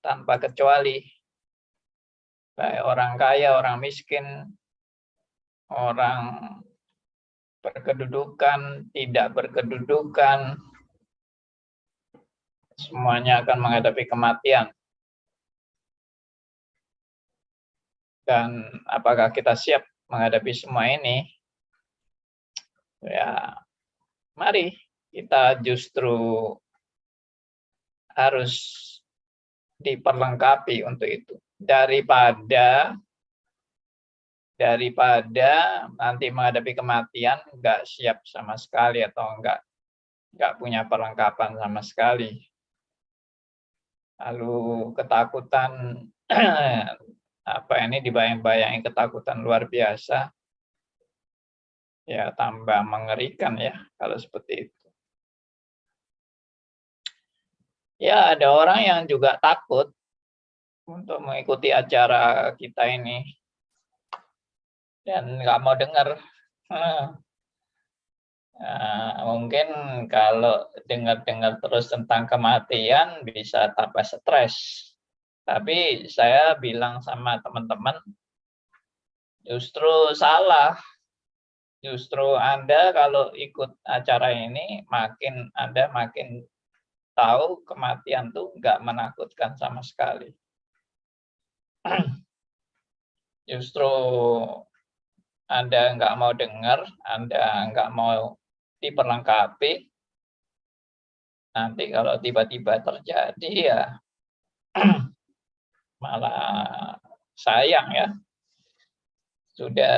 tanpa kecuali, baik orang kaya, orang miskin, orang berkedudukan, tidak berkedudukan, semuanya akan menghadapi kematian. Dan apakah kita siap menghadapi semua ini? Ya, mari kita justru harus diperlengkapi untuk itu. Daripada nanti menghadapi kematian nggak siap sama sekali atau nggak punya perlengkapan sama sekali. Lalu ketakutan apa ini dibayang-bayangi ketakutan luar biasa, ya tambah mengerikan ya kalau seperti itu. Ya ada orang yang juga takut untuk mengikuti acara kita ini dan nggak mau dengar. Mungkin kalau dengar-dengar terus tentang kematian bisa tambah stres. Tapi saya bilang sama teman-teman, justru salah. Justru Anda kalau ikut acara ini, Anda makin tahu kematian tuh nggak menakutkan sama sekali. Justru Anda nggak mau dengar, Anda nggak mau diperlengkapi, nanti kalau tiba-tiba terjadi ya malah sayang ya. Sudah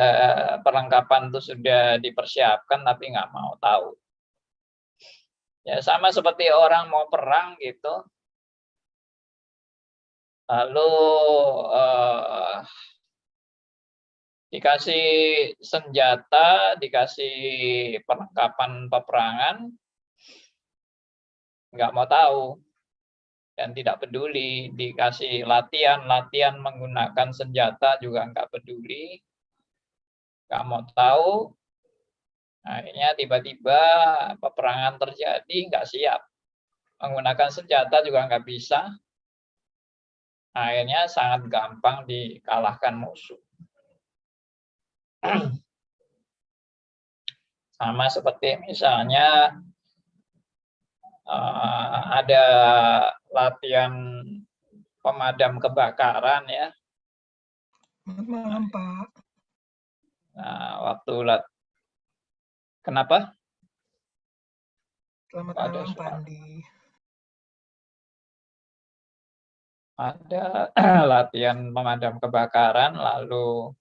perlengkapan itu sudah dipersiapkan tapi nggak mau tahu. Ya sama seperti orang mau perang gitu. Lalu dikasih senjata, dikasih perlengkapan peperangan, nggak mau tahu dan tidak peduli. Dikasih latihan menggunakan senjata juga nggak peduli, nggak mau tahu. Akhirnya tiba-tiba peperangan terjadi, nggak siap. Menggunakan senjata juga nggak bisa. Akhirnya sangat gampang dikalahkan musuh. Sama seperti misalnya ada latihan pemadam kebakaran ya. Selamat malam, Pak. Nah, kenapa? Selamat malam, Pak Andi. Ada latihan pemadam kebakaran, lalu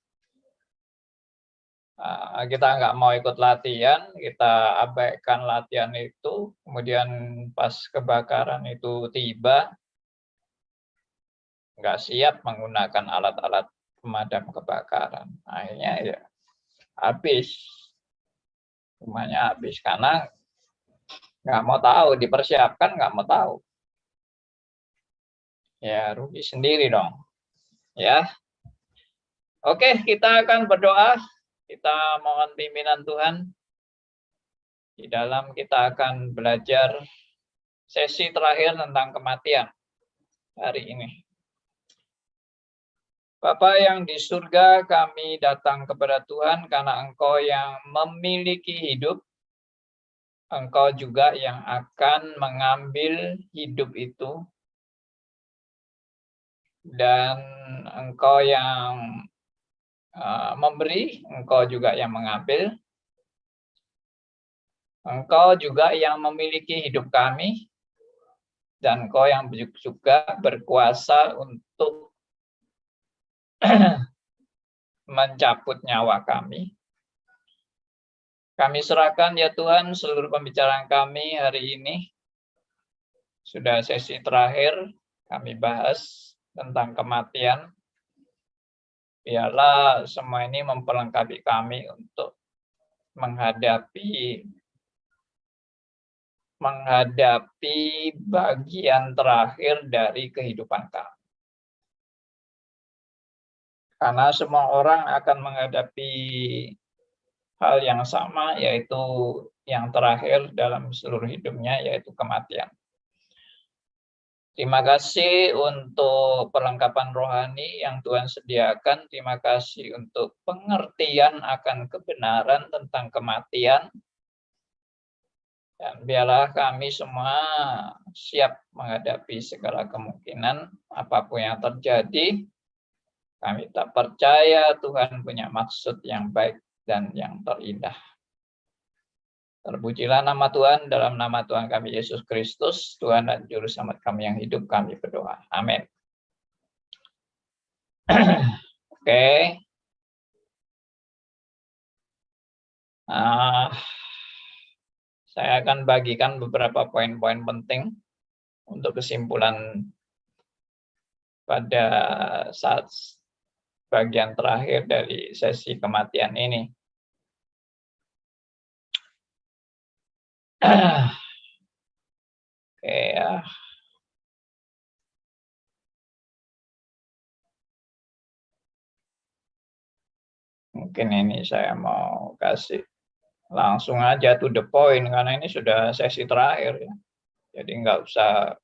kita nggak mau ikut latihan, kita abaikan latihan itu, kemudian pas kebakaran itu tiba, nggak siap menggunakan alat-alat pemadam kebakaran. Akhirnya ya habis, semuanya habis karena nggak mau tahu, dipersiapkan nggak mau tahu. Ya rugi sendiri dong. Ya, oke kita akan berdoa. Kita mohon pimpinan Tuhan. Di dalam kita akan belajar sesi terakhir tentang kematian hari ini. Bapa yang di surga, kami datang kepada Tuhan karena Engkau yang memiliki hidup. Engkau juga yang akan mengambil hidup itu. Dan Engkau yang memberi, Engkau juga yang mengambil. Engkau juga yang memiliki hidup kami, dan Engkau yang juga berkuasa untuk mencabut nyawa kami. Kami serahkan ya Tuhan seluruh pembicaraan kami hari ini. Sudah sesi terakhir, kami bahas tentang kematian. Biarlah semua ini memperlengkapi kami untuk menghadapi bagian terakhir dari kehidupan kami. Karena semua orang akan menghadapi hal yang sama, yaitu yang terakhir dalam seluruh hidupnya, yaitu kematian. Terima kasih untuk perlengkapan rohani yang Tuhan sediakan. Terima kasih untuk pengertian akan kebenaran tentang kematian. Dan biarlah kami semua siap menghadapi segala kemungkinan apapun yang terjadi. Kami tak percaya Tuhan punya maksud yang baik dan yang terindah. Terpujilah nama Tuhan, dalam nama Tuhan kami Yesus Kristus, Tuhan dan Juru Selamat kami yang hidup, kami berdoa. Amin. Oke. Saya akan bagikan beberapa poin-poin penting untuk kesimpulan pada saat bagian terakhir dari sesi kematian ini. Oke ya. Mungkin ini saya mau kasih langsung aja to the point karena ini sudah sesi terakhir ya. Jadi nggak usah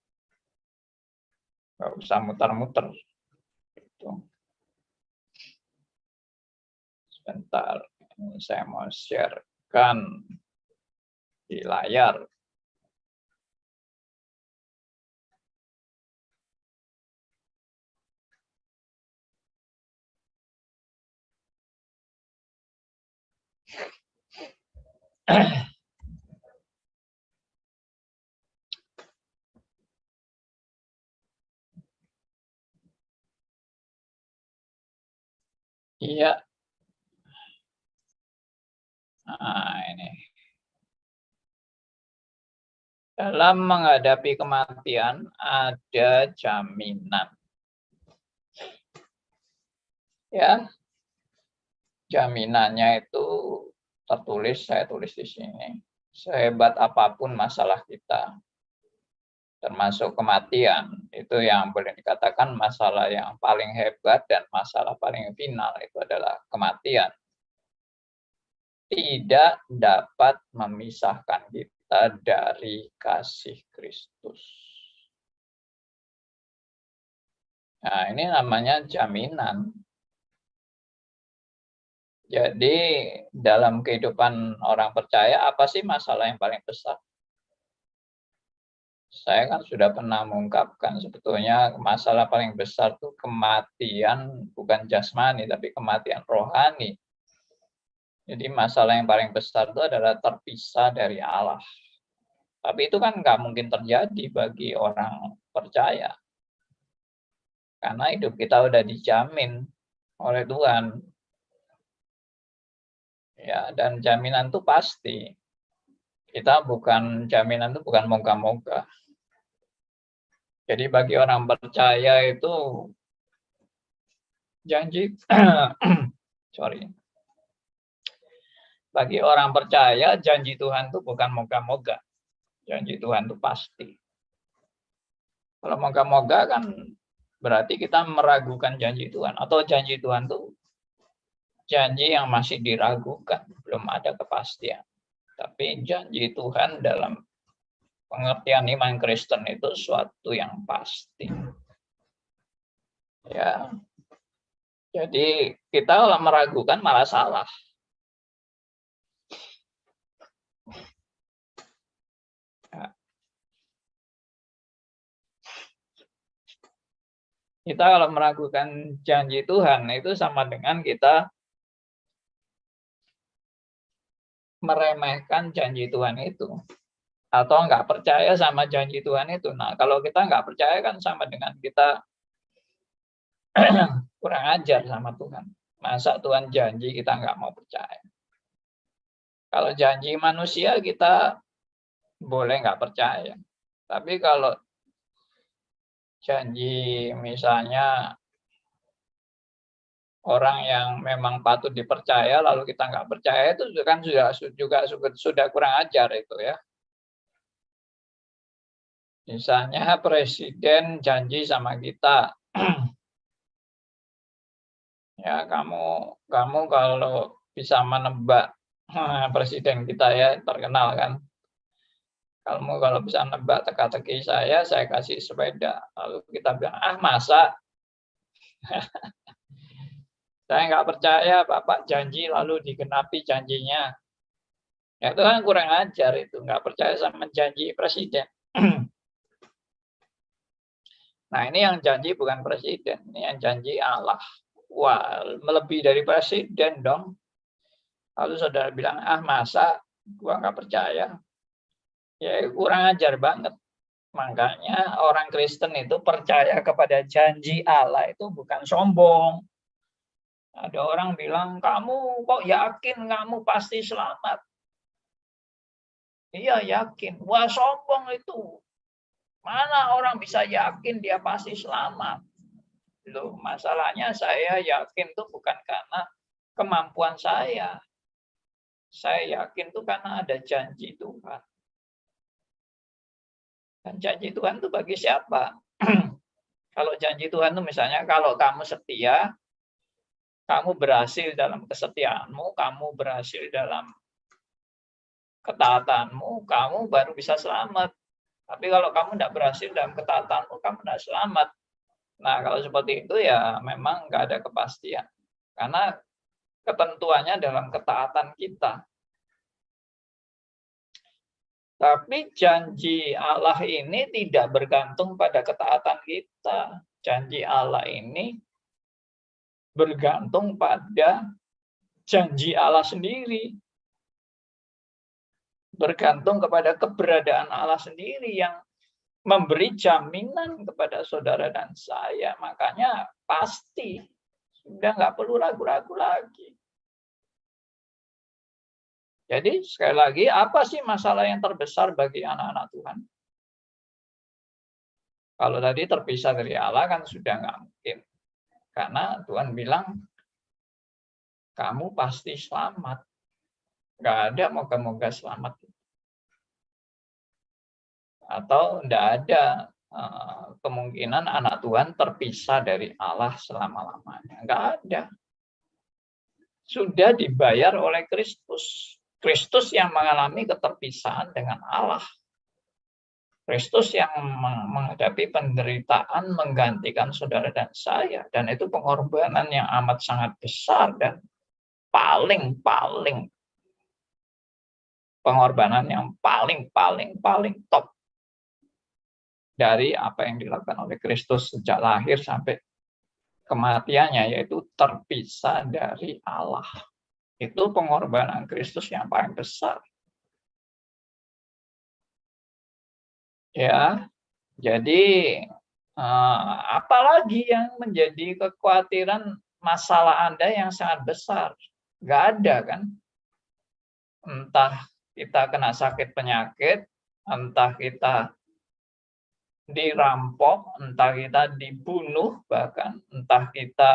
muter-muter. Gitu. Sebentar, ini saya mau share-kan di layar. Iya. Nah, ini. Dalam menghadapi kematian ada jaminan. Ya. Jaminannya itu tertulis, saya tulis di sini. Sehebat apapun masalah kita, termasuk kematian, itu yang boleh dikatakan masalah yang paling hebat dan masalah paling final itu adalah kematian. Tidak dapat memisahkan kita dari kasih Kristus. Nah, ini namanya jaminan. Jadi dalam kehidupan orang percaya, apa sih masalah yang paling besar? Saya kan sudah pernah mengungkapkan sebetulnya masalah paling besar itu kematian bukan jasmani, tapi kematian rohani. Jadi masalah yang paling besar itu adalah terpisah dari Allah. Tapi itu kan nggak mungkin terjadi bagi orang percaya. Karena hidup kita udah dijamin oleh Tuhan. Ya, dan jaminan itu pasti. Jaminan itu bukan moga-moga. Jadi bagi orang percaya itu janji Bagi orang percaya janji Tuhan itu bukan moga-moga. Janji Tuhan itu pasti. Kalau moga-moga kan berarti kita meragukan janji Tuhan, atau janji Tuhan itu janji yang masih diragukan, belum ada kepastian. Tapi janji Tuhan dalam pengertian iman Kristen itu suatu yang pasti. Ya. Jadi kita kalau meragukan malah salah. Ya. Kita kalau meragukan janji Tuhan itu sama dengan kita meremehkan janji Tuhan itu, atau nggak percaya sama janji Tuhan itu. Nah, kalau kita nggak percaya kan sama dengan kita kurang ajar sama Tuhan. Masa Tuhan janji kita nggak mau percaya? Kalau janji manusia kita boleh nggak percaya. Tapi kalau janji misalnya orang yang memang patut dipercaya lalu kita nggak percaya, itu kan sudah kurang ajar itu ya. Misalnya presiden janji sama kita, ya kamu kalau bisa menebak presiden kita ya terkenal kan, Kalau bisa nebak teka-teki saya kasih sepeda. Lalu kita bilang, ah masa? Saya nggak percaya Bapak janji lalu digenapi janjinya. Ya, itu kan kurang ajar itu, nggak percaya sama janji presiden. Nah ini yang janji bukan presiden, ini yang janji Allah. Wah, melebihi dari presiden dong. Lalu saudara bilang, ah masa gua nggak percaya. Ya kurang ajar banget. Makanya orang Kristen itu percaya kepada janji Allah itu bukan sombong. Ada orang bilang, kamu kok yakin kamu pasti selamat? Iya yakin. Wah sombong itu. Mana orang bisa yakin dia pasti selamat? Loh, masalahnya saya yakin itu bukan karena kemampuan saya. Saya yakin itu karena ada janji Tuhan. Dan janji Tuhan itu bagi siapa? Kalau janji Tuhan itu misalnya kalau kamu setia, kamu berhasil dalam kesetiaanmu, kamu berhasil dalam ketaatanmu, kamu baru bisa selamat. Tapi kalau kamu tidak berhasil dalam ketaatanmu, kamu tidak selamat. Nah, kalau seperti itu ya memang nggak ada kepastian. Karena ketentuannya dalam ketaatan kita. Tapi janji Allah ini tidak bergantung pada ketaatan kita. Janji Allah ini bergantung pada janji Allah sendiri. Bergantung kepada keberadaan Allah sendiri yang memberi jaminan kepada saudara dan saya. Makanya pasti, sudah nggak perlu ragu-ragu lagi. Jadi sekali lagi, apa sih masalah yang terbesar bagi anak-anak Tuhan? Kalau tadi terpisah dari Allah kan sudah nggak mungkin. Karena Tuhan bilang, kamu pasti selamat. Nggak ada moga-moga selamat. Atau nggak ada kemungkinan anak Tuhan terpisah dari Allah selama-lamanya. Nggak ada. Sudah dibayar oleh Kristus. Kristus yang mengalami keterpisahan dengan Allah. Kristus yang menghadapi penderitaan menggantikan saudara dan saya. Dan itu pengorbanan yang amat sangat besar dan paling pengorbanan yang paling top dari apa yang dilakukan oleh Kristus sejak lahir sampai kematiannya, yaitu terpisah dari Allah. Itu pengorbanan Kristus yang paling besar. Ya, jadi apalagi yang menjadi kekhawatiran masalah Anda yang sangat besar? Nggak ada kan? Entah kita kena sakit penyakit, entah kita dirampok, entah kita dibunuh, bahkan entah kita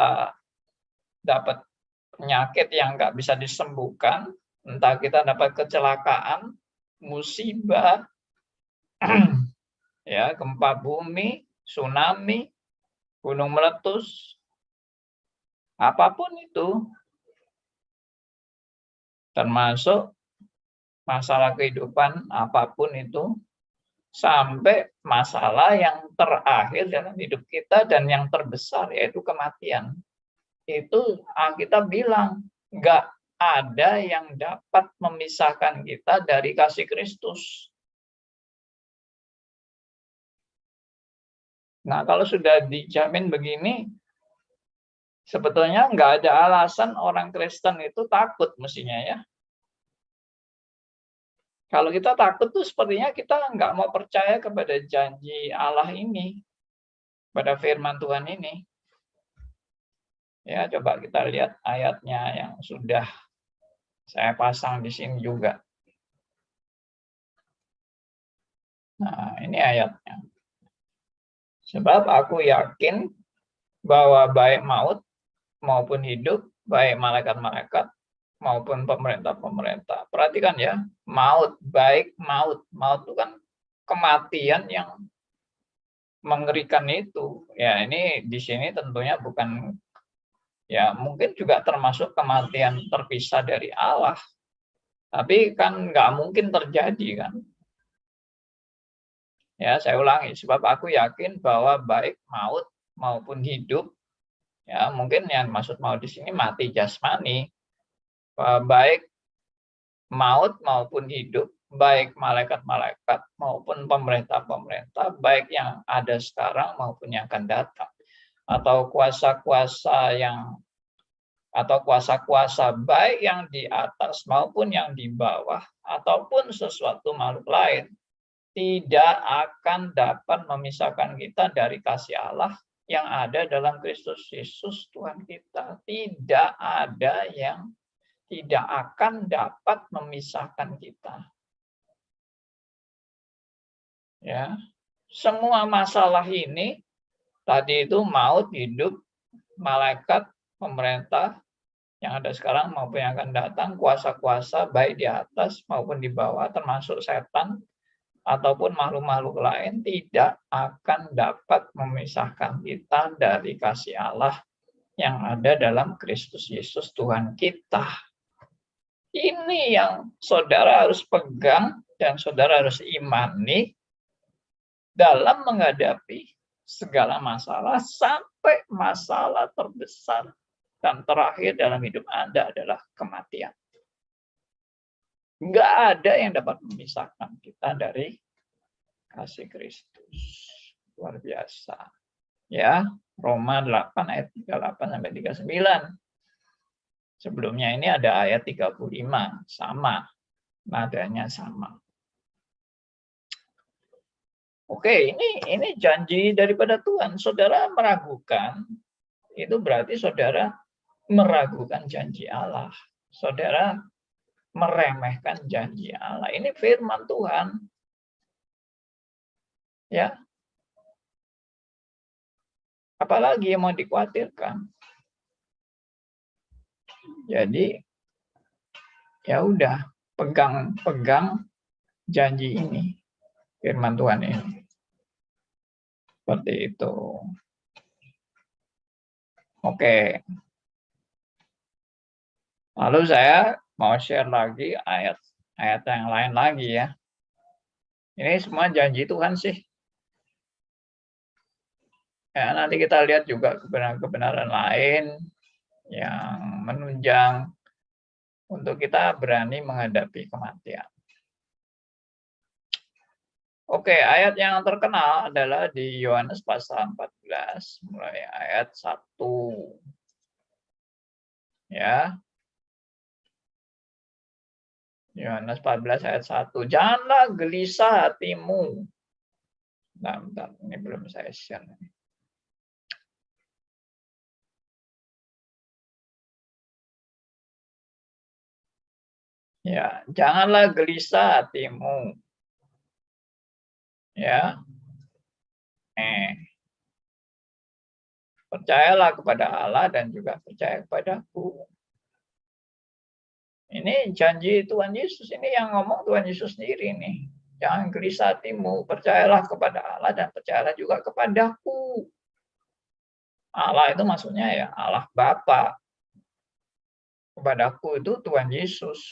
dapat penyakit yang nggak bisa disembuhkan, entah kita dapat kecelakaan, musibah, ya gempa bumi, tsunami, gunung meletus, apapun itu, termasuk masalah kehidupan apapun itu, sampai masalah yang terakhir dalam hidup kita dan yang terbesar yaitu kematian. Itu kita bilang nggak ada yang dapat memisahkan kita dari kasih Kristus. Nah, kalau sudah dijamin begini, sebetulnya nggak ada alasan orang Kristen itu takut mestinya ya. Kalau kita takut tuh sepertinya kita nggak mau percaya kepada janji Allah ini, pada firman Tuhan ini. Ya, coba kita lihat ayatnya yang sudah saya pasang di sini juga. Nah, ini ayatnya. Sebab aku yakin bahwa baik maut maupun hidup, baik malaikat-malaikat maupun pemerintah-pemerintah. Perhatikan ya, maut, baik maut. Maut itu kan kematian yang mengerikan itu. Ya, ini di sini tentunya bukan, ya mungkin juga termasuk kematian terpisah dari Allah. Tapi kan nggak mungkin terjadi kan. Ya, saya ulangi, sebab aku yakin bahwa baik maut maupun hidup, ya mungkin yang maksud maut di sini mati jasmani, baik maut maupun hidup, baik malaikat-malaikat maupun pemerintah-pemerintah, baik yang ada sekarang maupun yang akan datang, atau kuasa-kuasa atau kuasa-kuasa baik yang di atas maupun yang di bawah, ataupun sesuatu makhluk lain, tidak akan dapat memisahkan kita dari kasih Allah yang ada dalam Kristus Yesus Tuhan kita. Tidak ada yang tidak akan dapat memisahkan kita. Ya, semua masalah ini tadi itu maut, hidup, malaikat, pemerintah yang ada sekarang maupun yang akan datang, kuasa-kuasa baik di atas maupun di bawah, termasuk setan ataupun makhluk-makhluk lain, tidak akan dapat memisahkan kita dari kasih Allah yang ada dalam Kristus Yesus Tuhan kita. Ini yang saudara harus pegang dan saudara harus imani dalam menghadapi segala masalah, sampai masalah terbesar dan terakhir dalam hidup Anda adalah kematian. Nggak ada yang dapat memisahkan kita dari kasih Kristus. Luar biasa. Ya, Roma 8 ayat 38 sampai 39. Sebelumnya ini ada ayat 35, sama. Nadanya sama. Oke, ini janji daripada Tuhan. Saudara meragukan, itu berarti saudara meragukan janji Allah. Saudara meremehkan janji Allah. Ini firman Tuhan. Ya. Apalagi yang mau dikhawatirkan. Jadi ya udah, pegang janji ini, firman Tuhan ini. Seperti itu. Oke. Lalu saya mau share lagi ayat yang lain lagi ya. Ini semua janji Tuhan sih. Ya, nanti kita lihat juga kebenaran-kebenaran lain yang menunjang untuk kita berani menghadapi kematian. Oke, ayat yang terkenal adalah di Yohanes pasal 14, mulai ayat 1. Ya. Yohanes 14 ayat 1. Janganlah gelisah hatimu. Bentar, ini belum saya share. Ya, janganlah gelisah hatimu. Ya. Percayalah kepada Allah dan juga percaya kepadaku. Ini janji Tuhan Yesus, ini yang ngomong Tuhan Yesus sendiri nih. Jangan gelisah hatimu, percayalah kepada Allah dan percayalah juga kepadaku. Allah itu maksudnya ya Allah Bapa. Kepadaku itu Tuhan Yesus.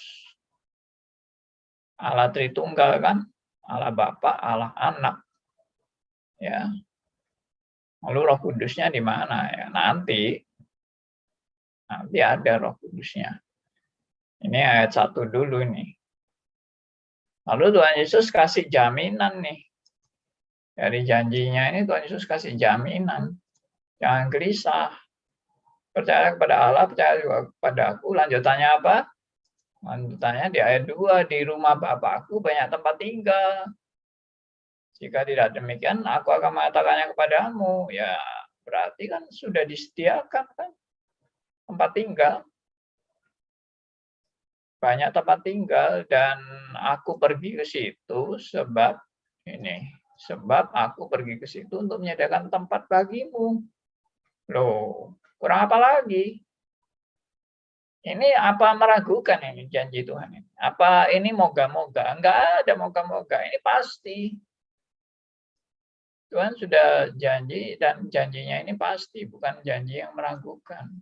Allah Tritunggal kan, Allah Bapa, Allah Anak. Ya. Lalu Roh Kudusnya di mana ya? Nanti ada Roh Kudusnya. Ini ayat 1 dulu nih. Lalu Tuhan Yesus kasih jaminan nih. Dari janjinya ini Tuhan Yesus kasih jaminan. Jangan gelisah. Percaya kepada Allah, percaya juga kepada aku. Lanjutannya apa? Lanjutannya di ayat 2. Di rumah Bapakku banyak tempat tinggal. Jika tidak demikian, aku akan mengatakannya kepadamu. Ya, berarti kan sudah disediakan kan tempat tinggal. Banyak tempat tinggal dan aku pergi ke situ sebab aku pergi ke situ untuk menyediakan tempat bagimu. Loh, kurang apa lagi? Ini apa meragukan ini janji Tuhan ini? Apa ini moga-moga? Enggak ada moga-moga, ini pasti. Tuhan sudah janji dan janjinya ini pasti, bukan janji yang meragukan.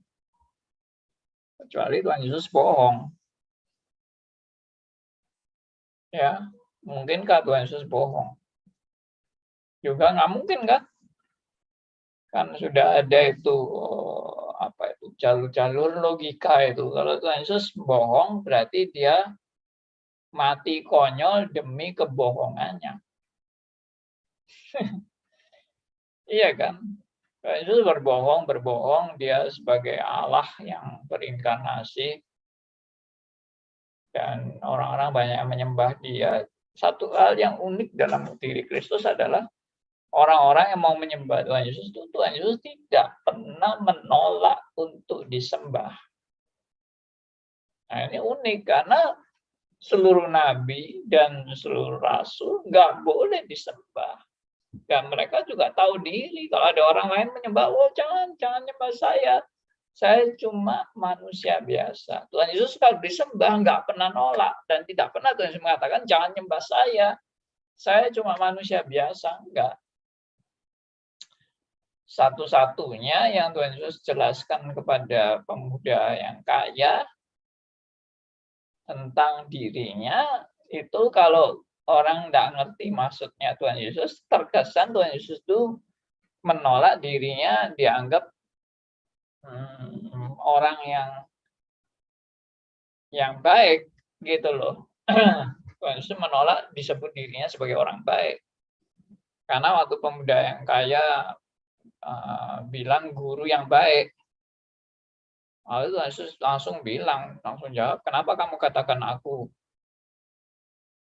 Kecuali Tuhan Yesus bohong. Ya, mungkinkah Tuhan Yesus bohong? Juga nggak mungkin kan? Kan sudah ada itu apa itu jalur-jalur logika itu. Kalau Tuhan Yesus bohong berarti dia mati konyol demi kebohongannya. Iya kan? Tuhan Yesus berbohong dia sebagai Allah yang berinkarnasi dan orang-orang banyak yang menyembah dia. Satu hal yang unik dalam diri Kristus adalah orang-orang yang mau menyembah Tuhan Yesus itu Tuhan Yesus tidak pernah menolak untuk disembah. Nah, ini unik karena seluruh nabi dan seluruh rasul nggak boleh disembah. Dan mereka juga tahu diri kalau ada orang lain menyembah, oh jangan nyembah saya cuma manusia biasa. Tuhan Yesus kalau disembah nggak pernah nolak dan tidak pernah Tuhan Yesus mengatakan jangan nyembah saya cuma manusia biasa, enggak. Satu-satunya yang Tuhan Yesus jelaskan kepada pemuda yang kaya tentang dirinya itu kalau orang tidak ngerti maksudnya Tuhan Yesus, terkesan Tuhan Yesus itu menolak dirinya dianggap orang yang baik gitu loh. Tuhan Yesus menolak disebut dirinya sebagai orang baik. Karena waktu pemuda yang kaya bilang guru yang baik, lalu Tuhan Yesus langsung jawab, kenapa kamu katakan aku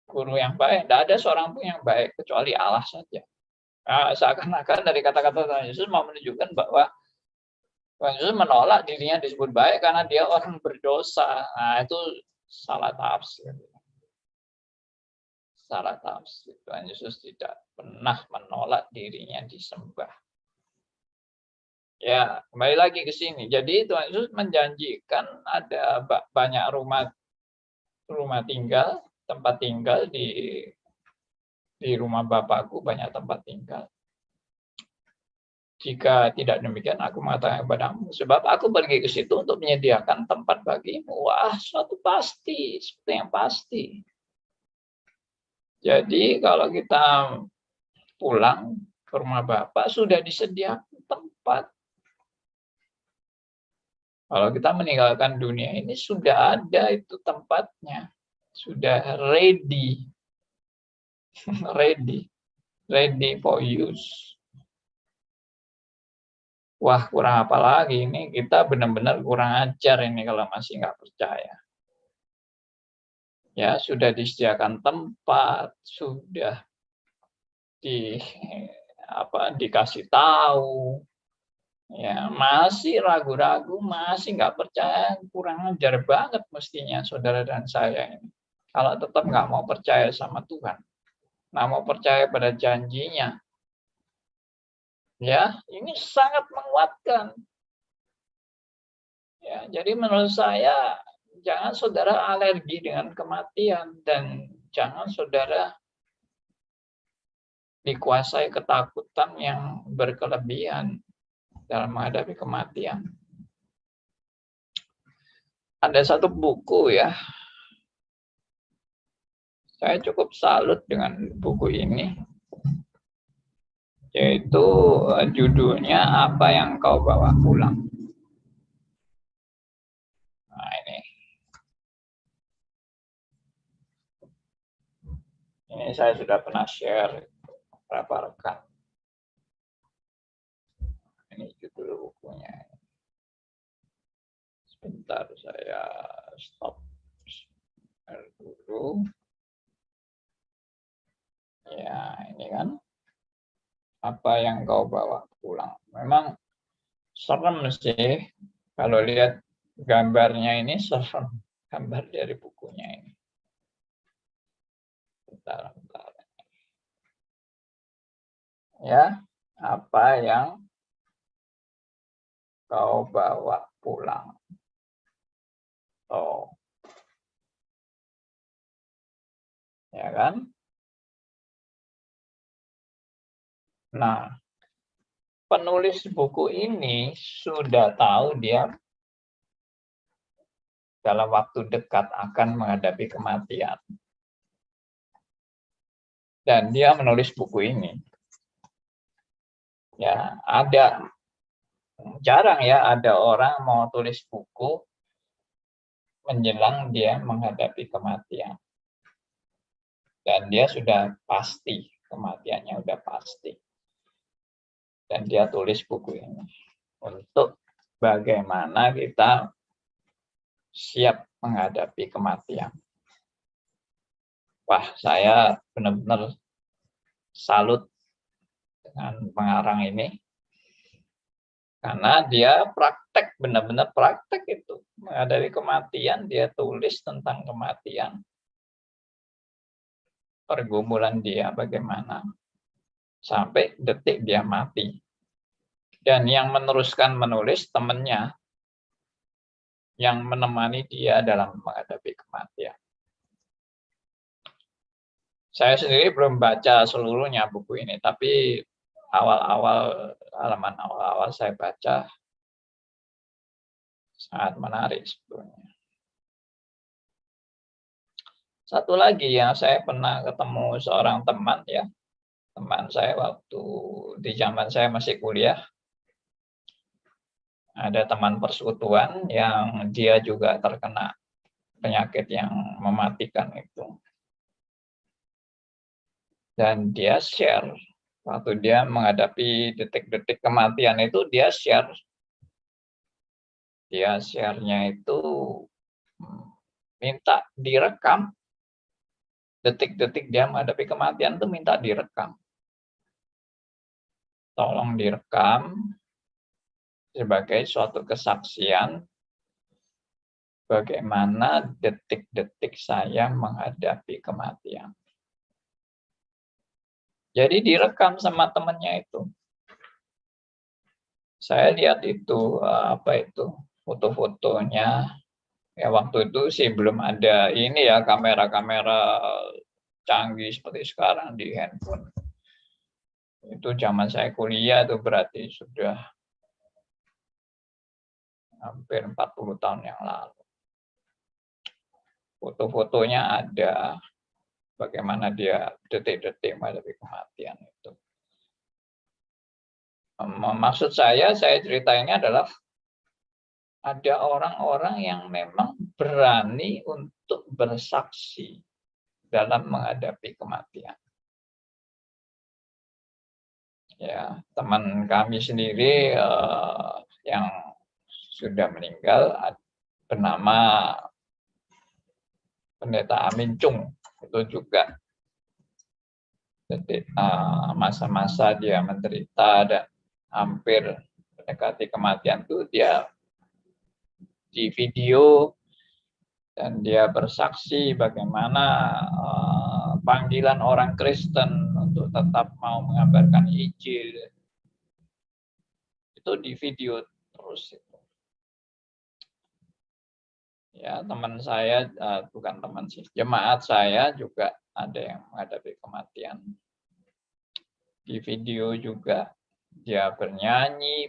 guru yang baik? Tidak ada seorang pun yang baik kecuali Allah saja. Nah, seakan-akan dari kata-kata Tuhan Yesus mau menunjukkan bahwa Tuhan Yesus menolak dirinya disebut baik karena dia orang berdosa. Nah, itu salah tafsir. Salah tafsir. Tuhan Yesus tidak pernah menolak dirinya disembah. Ya, kembali lagi ke sini. Jadi Tuhan Yesus menjanjikan ada banyak rumah tinggal, tempat tinggal di rumah Bapakku banyak tempat tinggal. Jika tidak demikian, aku mengatakan kepadamu, sebab aku pergi ke situ untuk menyediakan tempat bagimu. Wah, suatu pasti, seperti yang pasti. Jadi kalau kita pulang ke rumah Bapak, sudah disediakan tempat. Kalau kita meninggalkan dunia ini, sudah ada itu tempatnya. Sudah ready. Ready for use. Wah, kurang apa lagi ini? Kita benar-benar kurang ajar ini kalau masih nggak percaya. Ya, sudah disediakan tempat, sudah dikasih tahu. Ya, masih ragu-ragu, masih nggak percaya, kurang ajar banget mestinya saudara dan saya ini. Kalau tetap nggak mau percaya sama Tuhan, nggak mau percaya pada janjinya, ya ini sangat menguatkan. Ya, jadi menurut saya jangan saudara alergi dengan kematian dan jangan saudara dikuasai ketakutan yang berkelebihan dalam menghadapi kematian. Ada satu buku ya, saya cukup salut dengan buku ini, yaitu judulnya Apa Yang Kau Bawa Pulang. Nah ini saya sudah pernah share beberapa rekan. Ini judul bukunya. Sebentar saya stop dulu. Ya, ini kan apa yang kau bawa pulang. Memang serem sih kalau lihat gambarnya ini, serem gambar dari bukunya ini. Bentar. Ya, apa yang kau bawa pulang. Oh. Ya kan? Nah, penulis buku ini sudah tahu dia dalam waktu dekat akan menghadapi kematian. Dan dia menulis buku ini. Ya, jarang ya ada orang mau tulis buku menjelang dia menghadapi kematian. Dan dia sudah pasti, kematiannya sudah pasti. Dan dia tulis buku ini untuk bagaimana kita siap menghadapi kematian. Wah, saya benar-benar salut dengan pengarang ini. Karena dia praktek, benar-benar praktek itu. Menghadapi kematian, dia tulis tentang kematian. Pergumulan dia bagaimana. Sampai detik dia mati. Dan yang meneruskan menulis temannya. Yang menemani dia dalam menghadapi kematian. Saya sendiri belum baca seluruhnya buku ini, tapi halaman awal-awal saya baca sangat menarik sebetulnya. Satu lagi yang saya pernah ketemu seorang teman ya, teman saya waktu di zaman saya masih kuliah, ada teman persekutuan yang dia juga terkena penyakit yang mematikan itu. Dan dia share, waktu dia menghadapi detik-detik kematian itu, dia share. Dia share-nya itu minta direkam. Detik-detik dia menghadapi kematian itu minta direkam. Tolong direkam sebagai suatu kesaksian bagaimana detik-detik saya menghadapi kematian. Jadi direkam sama temannya itu. Saya lihat itu, foto-fotonya. Ya waktu itu sih belum ada ini ya, kamera-kamera canggih seperti sekarang di handphone. Itu zaman saya kuliah itu berarti sudah hampir 40 tahun yang lalu. Foto-fotonya ada, bagaimana dia detik-detik menghadapi kematian itu. Maksud saya ceritainnya adalah ada orang-orang yang memang berani untuk bersaksi dalam menghadapi kematian. Ya, teman kami sendiri yang sudah meninggal bernama Pendeta Amin Chung, itu juga masa-masa dia menderita dan hampir mendekati kematian itu dia di video dan dia bersaksi bagaimana panggilan orang Kristen untuk tetap mau mengabarkan Injil itu di video terus itu. Ya, teman saya, bukan teman sih, jemaat saya juga ada yang menghadapi kematian. Di video juga dia bernyanyi,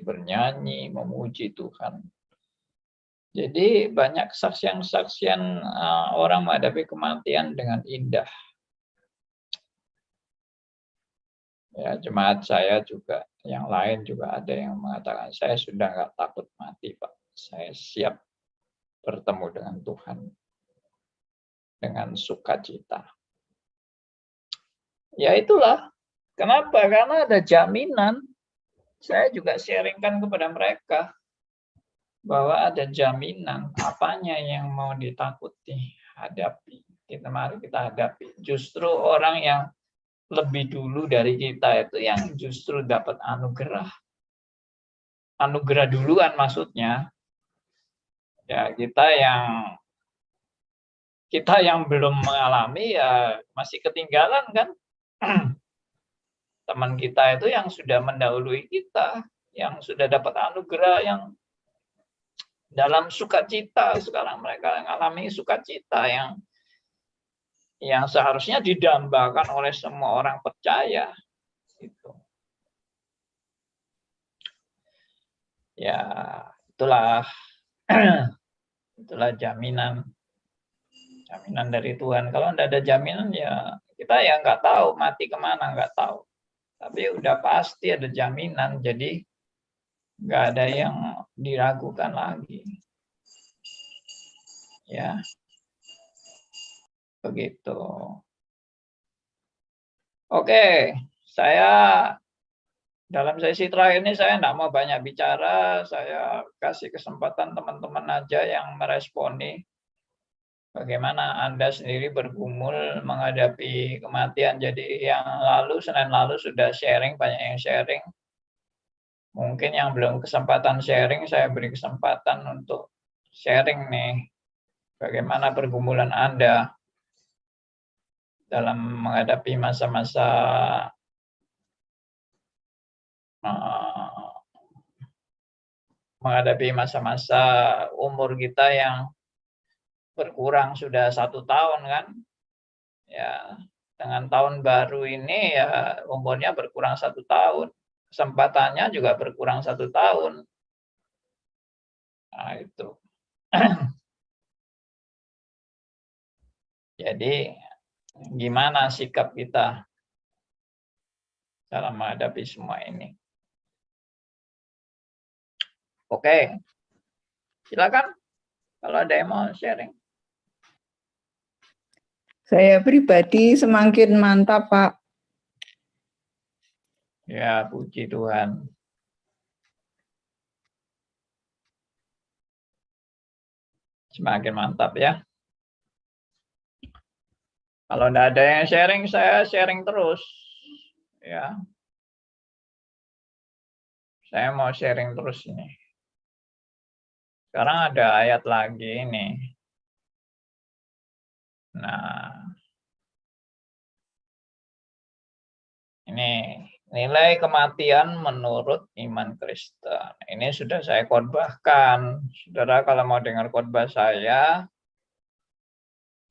memuji Tuhan. Jadi banyak kesaksian-kesaksian orang menghadapi kematian dengan indah. Ya, jemaat saya juga, yang lain juga ada yang mengatakan, saya sudah nggak takut mati, Pak. Saya siap bertemu dengan Tuhan dengan sukacita. Ya itulah. Kenapa? Karena ada jaminan. Saya juga sharingkan kepada mereka bahwa ada jaminan apanya yang mau ditakuti, hadapi. Mari kita hadapi. Justru orang yang lebih dulu dari kita itu yang justru dapat anugerah. Anugerah duluan maksudnya. Ya, kita yang belum mengalami ya masih ketinggalan kan. Teman kita itu yang sudah mendahului kita, yang sudah dapat anugerah, yang dalam sukacita. Sekarang mereka mengalami sukacita yang seharusnya didambakan oleh semua orang percaya. Gitu. Ya, itulah jaminan dari Tuhan. Kalau tidak ada jaminan ya kita ya nggak tahu mati kemana, nggak tahu. Tapi udah pasti ada jaminan, jadi nggak ada yang diragukan lagi. Ya, begitu. Oke, saya dalam sesi terakhir ini saya tidak mau banyak bicara, saya kasih kesempatan teman-teman aja yang meresponi bagaimana Anda sendiri bergumul menghadapi kematian. Jadi yang lalu, Senin lalu sudah sharing, banyak yang sharing. Mungkin yang belum kesempatan sharing, saya beri kesempatan untuk sharing nih, bagaimana pergumulan Anda dalam menghadapi masa-masa umur kita yang berkurang sudah 1 tahun kan, ya dengan tahun baru ini ya umurnya berkurang 1 tahun, kesempatannya juga berkurang 1 tahun. Nah itu. Jadi gimana sikap kita dalam menghadapi semua ini? Oke, silakan kalau ada yang mau sharing. Saya pribadi semakin mantap, Pak. Ya, puji Tuhan. Semakin mantap ya. Kalau tidak ada yang sharing, saya sharing terus. Ya. Saya mau sharing terus ini. Sekarang ada ayat lagi ini. Nah, ini nilai kematian menurut iman Kristen. Ini sudah saya khotbahkan. Saudara kalau mau dengar khotbah saya,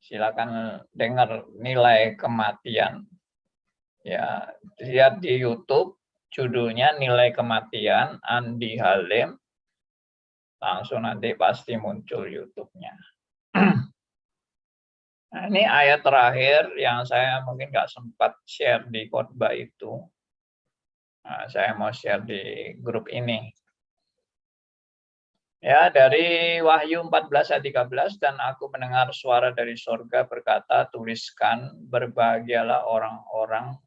silakan dengar nilai kematian. Ya, lihat di YouTube, judulnya Nilai Kematian, Andi Halim. Langsung nanti pasti muncul YouTube-nya. Nah, ini ayat terakhir yang saya mungkin nggak sempat share di khotbah itu. Nah, saya mau share di grup ini. Ya, dari Wahyu 14 ayat 13, dan aku mendengar suara dari surga berkata, tuliskan, berbahagialah orang-orang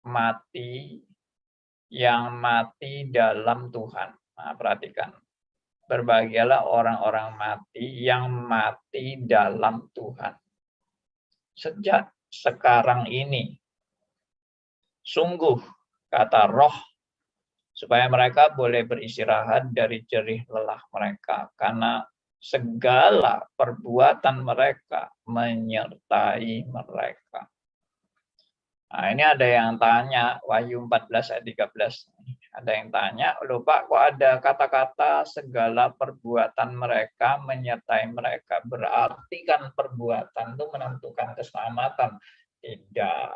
mati yang mati dalam Tuhan. Nah, perhatikan. Berbahagialah orang-orang mati yang mati dalam Tuhan. Sejak sekarang ini, sungguh, kata Roh, supaya mereka boleh beristirahat dari jerih lelah mereka, karena segala perbuatan mereka menyertai mereka. Nah, ini ada yang tanya, Wahyu 14 ayat 13. Ada yang tanya, loh Pak, kok ada kata-kata segala perbuatan mereka menyertai mereka? Berarti kan perbuatan itu menentukan keselamatan. Tidak.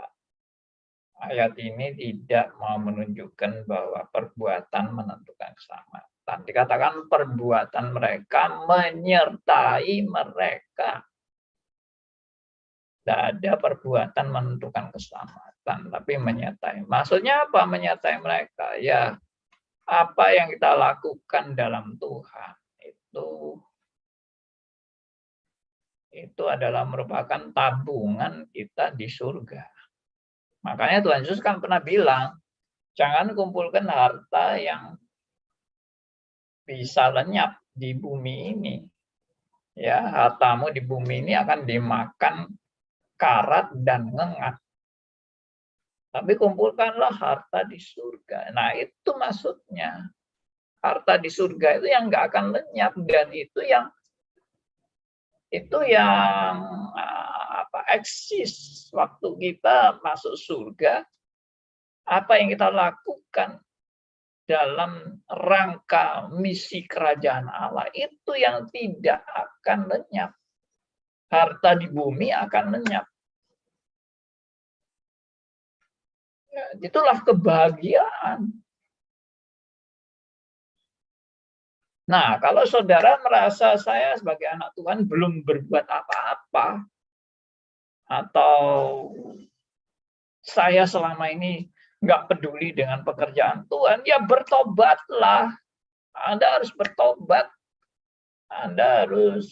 Ayat ini tidak mau menunjukkan bahwa perbuatan menentukan keselamatan. Dikatakan perbuatan mereka menyertai mereka. Tidak ada perbuatan menentukan keselamatan, tapi menyertai. Maksudnya apa menyertai mereka? Ya, apa yang kita lakukan dalam Tuhan itu adalah merupakan tabungan kita di surga. Makanya Tuhan Yesus kan pernah bilang, jangan kumpulkan harta yang bisa lenyap di bumi ini. Ya, hartamu di bumi ini akan dimakan karat dan ngengat. Tapi kumpulkanlah harta di surga. Nah, itu maksudnya. Harta di surga itu yang nggak akan lenyap, dan itu yang eksis waktu kita masuk surga. Apa yang kita lakukan dalam rangka misi kerajaan Allah itu yang tidak akan lenyap. Harta di bumi akan lenyap. Ya, itulah kebahagiaan. Nah, kalau saudara merasa saya sebagai anak Tuhan belum berbuat apa-apa, atau saya selama ini nggak peduli dengan pekerjaan Tuhan, ya bertobatlah. Anda harus bertobat. Anda harus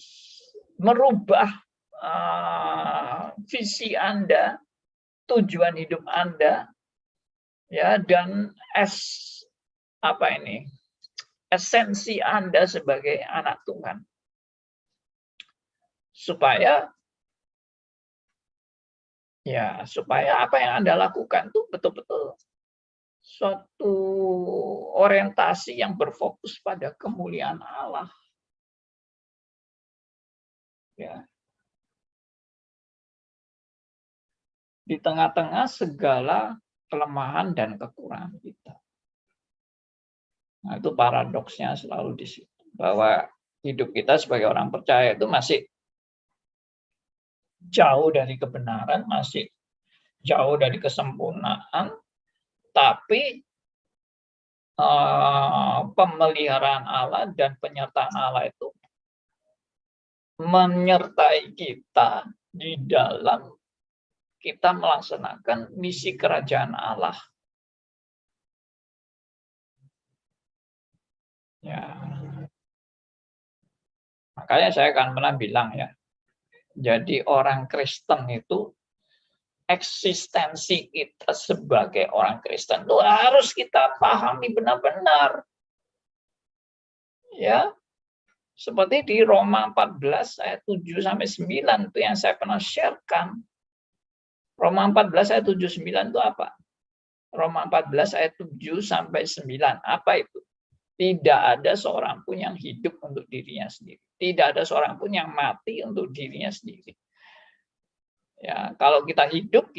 merubah visi Anda, tujuan hidup Anda, ya, dan esensi Anda sebagai anak Tuhan. Supaya apa yang Anda lakukan itu betul-betul suatu orientasi yang berfokus pada kemuliaan Allah. Ya. Di tengah-tengah segala kelemahan dan kekurangan kita. Nah, itu paradoksnya selalu di situ. Bahwa hidup kita sebagai orang percaya itu masih jauh dari kebenaran, masih jauh dari kesempurnaan, tapi pemeliharaan Allah dan penyertaan Allah itu menyertai kita di dalam kita melaksanakan misi kerajaan Allah. Ya. Makanya saya akan pernah bilang ya, jadi orang Kristen itu eksistensi kita sebagai orang Kristen itu harus kita pahami benar-benar. Ya. Seperti di Roma 14 ayat 7 sampai 9 itu yang saya pernah sharekan. Roma 14 ayat 7 9 itu apa? Roma 14 ayat 7 sampai 9. Apa itu? Tidak ada seorang pun yang hidup untuk dirinya sendiri. Tidak ada seorang pun yang mati untuk dirinya sendiri. Ya, kalau kita hidup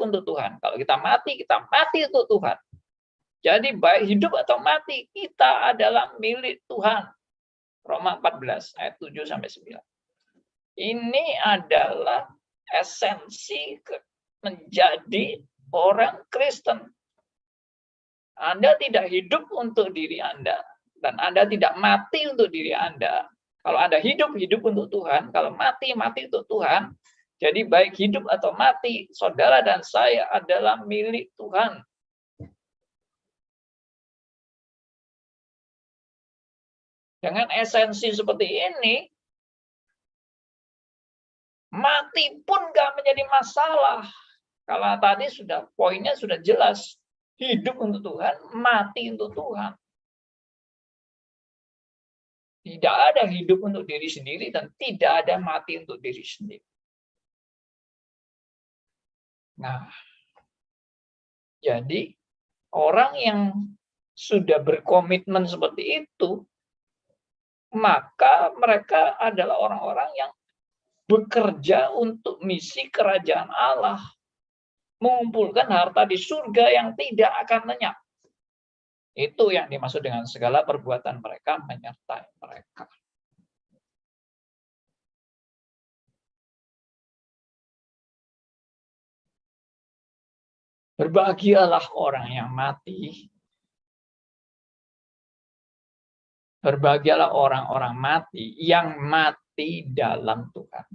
untuk Tuhan. Kalau kita mati untuk Tuhan. Jadi baik hidup atau mati, kita adalah milik Tuhan. Roma 14 ayat 7 sampai 9. Ini adalah esensi menjadi orang Kristen. Anda tidak hidup untuk diri Anda dan Anda tidak mati untuk diri Anda. Kalau Anda hidup untuk Tuhan, kalau mati untuk Tuhan. Jadi baik hidup atau mati, saudara dan saya adalah milik Tuhan. Dengan esensi seperti ini, mati pun nggak menjadi masalah. Kalau tadi poinnya sudah jelas. Hidup untuk Tuhan, mati untuk Tuhan. Tidak ada hidup untuk diri sendiri dan tidak ada mati untuk diri sendiri. Nah, jadi orang yang sudah berkomitmen seperti itu, maka mereka adalah orang-orang yang bekerja untuk misi kerajaan Allah. Mengumpulkan harta di surga yang tidak akan lenyap. Itu yang dimaksud dengan segala perbuatan mereka menyertai mereka. Berbahagialah orang yang mati. Berbahagialah orang-orang mati yang mati dalam Tuhan.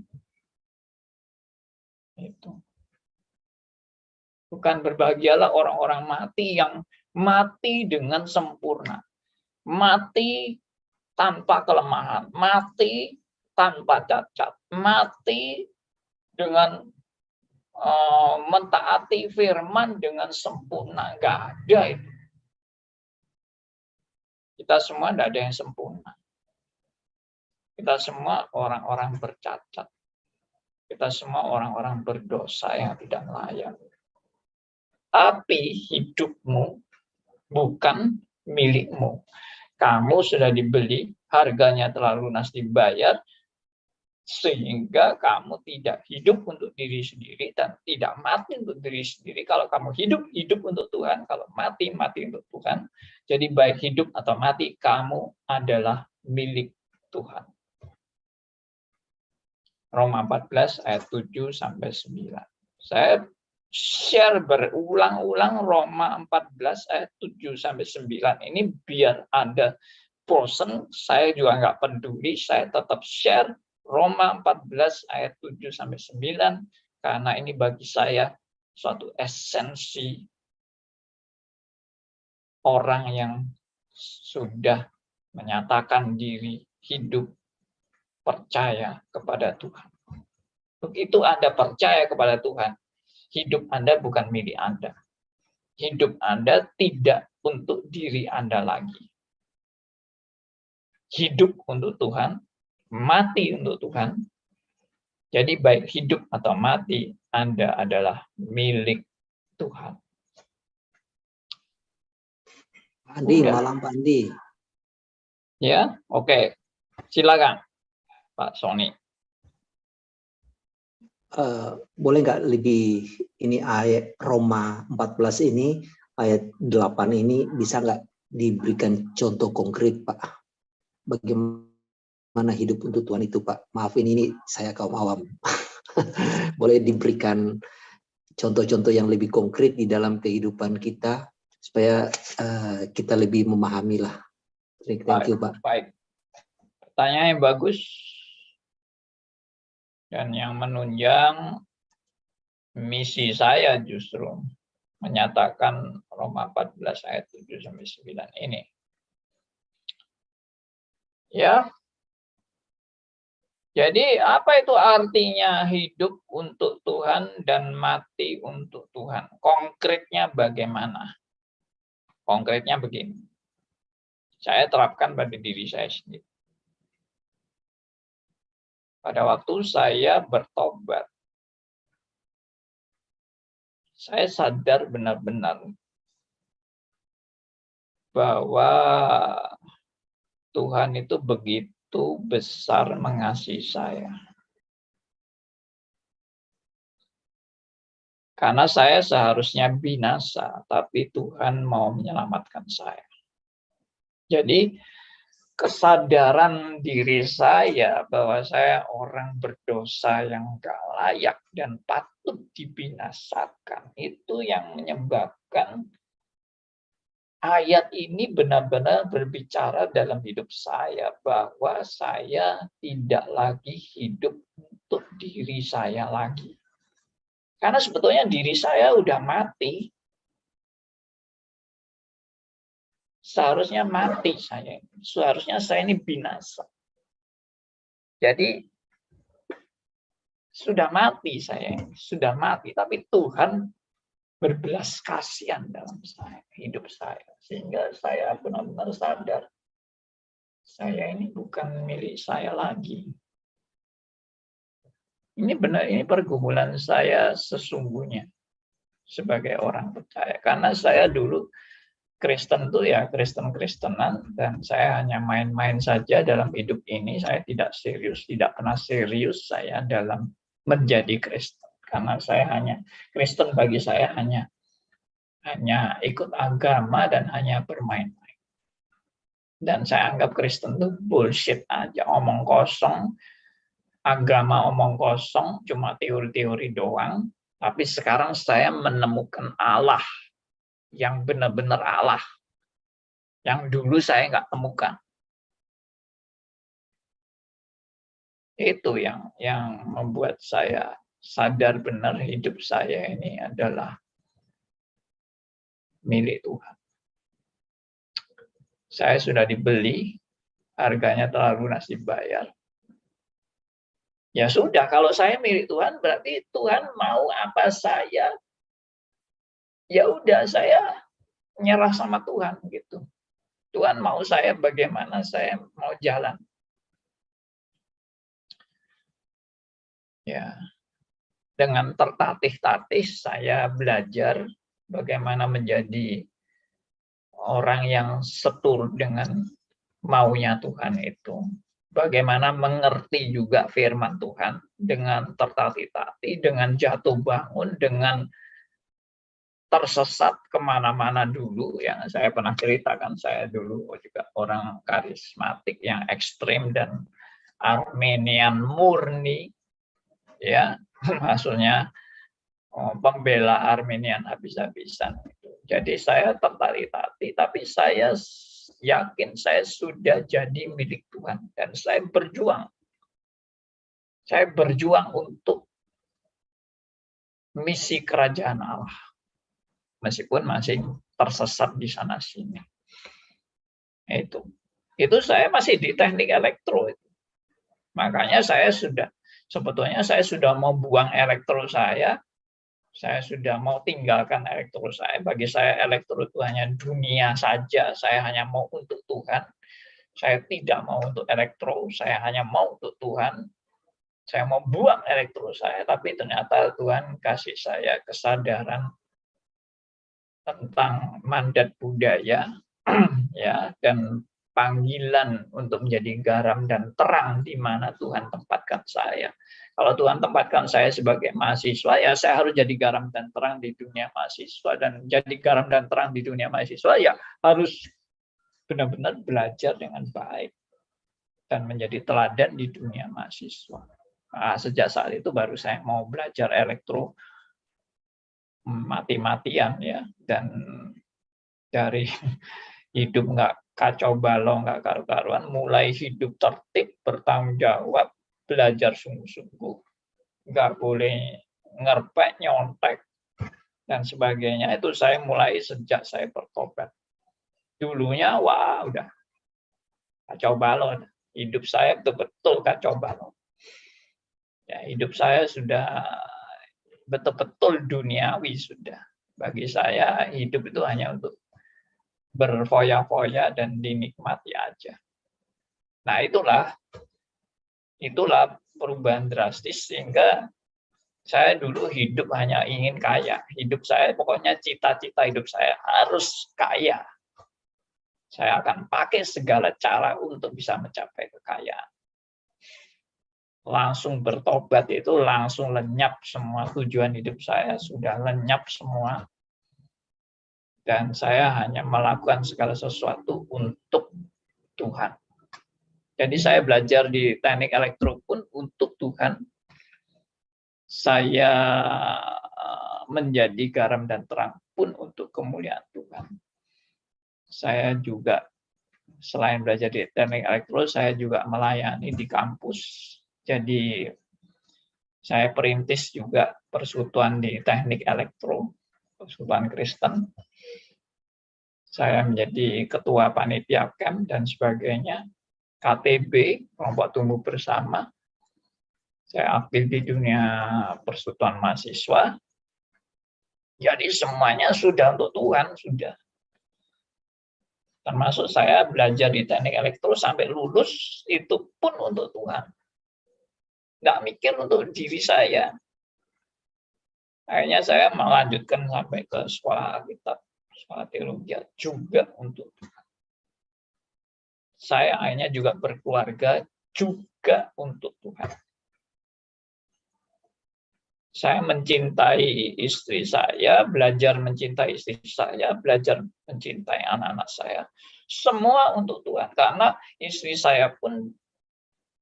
Itu. Bukan berbahagialah orang-orang mati yang mati dengan sempurna. Mati tanpa kelemahan. Mati tanpa cacat. Mati dengan mentaati firman dengan sempurna. Nggak ada itu. Kita semua tidak ada yang sempurna. Kita semua orang-orang bercacat. Kita semua orang-orang berdosa yang tidak layak. Tapi hidupmu bukan milikmu. Kamu sudah dibeli, harganya telah lunas dibayar, sehingga kamu tidak hidup untuk diri sendiri dan tidak mati untuk diri sendiri. Kalau kamu hidup untuk Tuhan. Kalau mati untuk Tuhan. Jadi baik hidup atau mati, kamu adalah milik Tuhan. Roma 14 ayat 7 sampai 9. Saya share berulang-ulang Roma 14 ayat 7 sampai 9 ini biar Anda bosan, saya juga nggak peduli, saya tetap share Roma 14 ayat 7 sampai 9 karena ini bagi saya suatu esensi orang yang sudah menyatakan diri hidup percaya kepada Tuhan. Begitu Anda percaya kepada Tuhan, hidup Anda bukan milik Anda. Hidup Anda tidak untuk diri Anda lagi. Hidup untuk Tuhan, mati untuk Tuhan. Jadi baik hidup atau mati, Anda adalah milik Tuhan. Andi, Udah. malam Pak Andi. Ya, oke. Silakan, Pak Sony. Boleh nggak lebih ini ayat Roma 14 ini, ayat 8 ini bisa nggak diberikan contoh konkret, Pak? Bagaimana hidup untuk Tuhan itu, Pak? Maafin ini saya kaum awam. Boleh diberikan contoh-contoh yang lebih konkret di dalam kehidupan kita supaya kita lebih memahami lah. Thank you, Pak. Baik. Pertanyaan yang bagus dan yang menunjang misi saya justru menyatakan Roma 14 ayat 7 sampai 9 ini. Ya. Jadi apa itu artinya hidup untuk Tuhan dan mati untuk Tuhan? Konkretnya bagaimana? Konkretnya begini. Saya terapkan pada diri saya sendiri. Pada waktu saya bertobat, saya sadar benar-benar bahwa Tuhan itu begitu besar mengasihi saya. Karena saya seharusnya binasa, tapi Tuhan mau menyelamatkan saya. Jadi kesadaran diri saya bahwa saya orang berdosa yang gak layak dan patut dibinasakan, itu yang menyebabkan ayat ini benar-benar berbicara dalam hidup saya bahwa saya tidak lagi hidup untuk diri saya lagi. Karena sebetulnya diri saya udah mati. Seharusnya mati saya. Seharusnya saya ini binasa. Jadi sudah mati saya. Sudah mati. Tapi Tuhan berbelas kasihan dalam hidup saya. Sehingga saya benar-benar sadar. Saya ini bukan milik saya lagi. Ini benar, ini pergumulan saya sesungguhnya. Sebagai orang percaya. Karena saya dulu Kristen itu ya Kristen-Kristenan dan saya hanya main-main saja dalam hidup ini. Saya tidak serius, tidak pernah serius saya dalam menjadi Kristen. Karena saya hanya Kristen bagi saya hanya ikut agama dan hanya bermain-main. Dan saya anggap Kristen itu bullshit aja, omong kosong, agama omong kosong, cuma teori-teori doang. Tapi sekarang saya menemukan Allah. Yang benar-benar Allah, yang dulu saya nggak temukan. Itu yang membuat saya sadar benar hidup saya ini adalah milik Tuhan. Saya sudah dibeli, harganya telah lunas dibayar. Ya sudah, kalau saya milik Tuhan, berarti Tuhan mau apa saya, ya udah saya nyerah sama Tuhan gitu. Tuhan mau saya bagaimana saya mau jalan. Ya. Dengan tertatih-tatih saya belajar bagaimana menjadi orang yang setur dengan maunya Tuhan itu. Bagaimana mengerti juga firman Tuhan dengan tertatih-tatih, dengan jatuh bangun, dengan tersesat kemana-mana dulu. Yang saya pernah ceritakan, saya dulu juga orang karismatik yang ekstrim dan Armenian murni, ya, maksudnya pembela Armenian habis-habisan. Jadi saya tertatih-tatih, tapi saya yakin saya sudah jadi milik Tuhan dan saya berjuang. Saya berjuang untuk misi kerajaan Allah. Meskipun masih tersesat di sana sini. Itu saya masih di teknik elektro itu. Makanya sebetulnya saya sudah mau buang elektro saya sudah mau tinggalkan elektro saya. Bagi saya elektro itu hanya dunia saja, saya hanya mau untuk Tuhan. Saya tidak mau untuk elektro, saya hanya mau untuk Tuhan. Saya mau buang elektro saya, tapi ternyata Tuhan kasih saya kesadaran tentang mandat budaya, ya, dan panggilan untuk menjadi garam dan terang di mana Tuhan tempatkan saya. Kalau Tuhan tempatkan saya sebagai mahasiswa, ya saya harus jadi garam dan terang di dunia mahasiswa. Dan jadi garam dan terang di dunia mahasiswa, ya harus benar-benar belajar dengan baik dan menjadi teladan di dunia mahasiswa. Nah, sejak saat itu baru saya mau belajar elektro mati-matian, ya, dan dari hidup nggak kacau balau, nggak karu-karuan, mulai hidup tertib, bertanggung jawab, belajar sungguh-sungguh, nggak boleh ngerpek, nyontek, dan sebagainya. Itu saya mulai sejak saya bertobat. Dulunya, wah, udah kacau balau. Hidup saya betul-betul kacau balau. Ya, hidup saya sudah betul-betul duniawi sudah. Bagi saya, hidup itu hanya untuk berfoya-foya dan dinikmati aja. Nah, itulah perubahan drastis sehingga saya dulu hidup hanya ingin kaya. Hidup saya pokoknya cita-cita hidup saya harus kaya. Saya akan pakai segala cara untuk bisa mencapai kekayaan. Langsung bertobat itu langsung lenyap semua tujuan hidup saya, sudah lenyap semua. Dan saya hanya melakukan segala sesuatu untuk Tuhan. Jadi saya belajar di teknik elektro pun untuk Tuhan. Saya menjadi garam dan terang pun untuk kemuliaan Tuhan. Saya juga selain belajar di teknik elektro, saya juga melayani di kampus. Jadi saya perintis juga persekutuan di teknik elektro, persekutuan Kristen. Saya menjadi ketua panitia camp dan sebagainya. KTB, kelompok tumbuh bersama. Saya aktif di dunia persekutuan mahasiswa. Jadi semuanya sudah untuk Tuhan, sudah. Termasuk saya belajar di teknik elektro sampai lulus, itu pun untuk Tuhan. Nggak mikir untuk diri saya. Akhirnya saya melanjutkan sampai ke sekolah Alkitab, sekolah teologi juga untuk Tuhan. Saya akhirnya juga berkeluarga juga untuk Tuhan. Saya mencintai istri saya, belajar mencintai istri saya, belajar mencintai anak-anak saya. Semua untuk Tuhan. Karena istri saya pun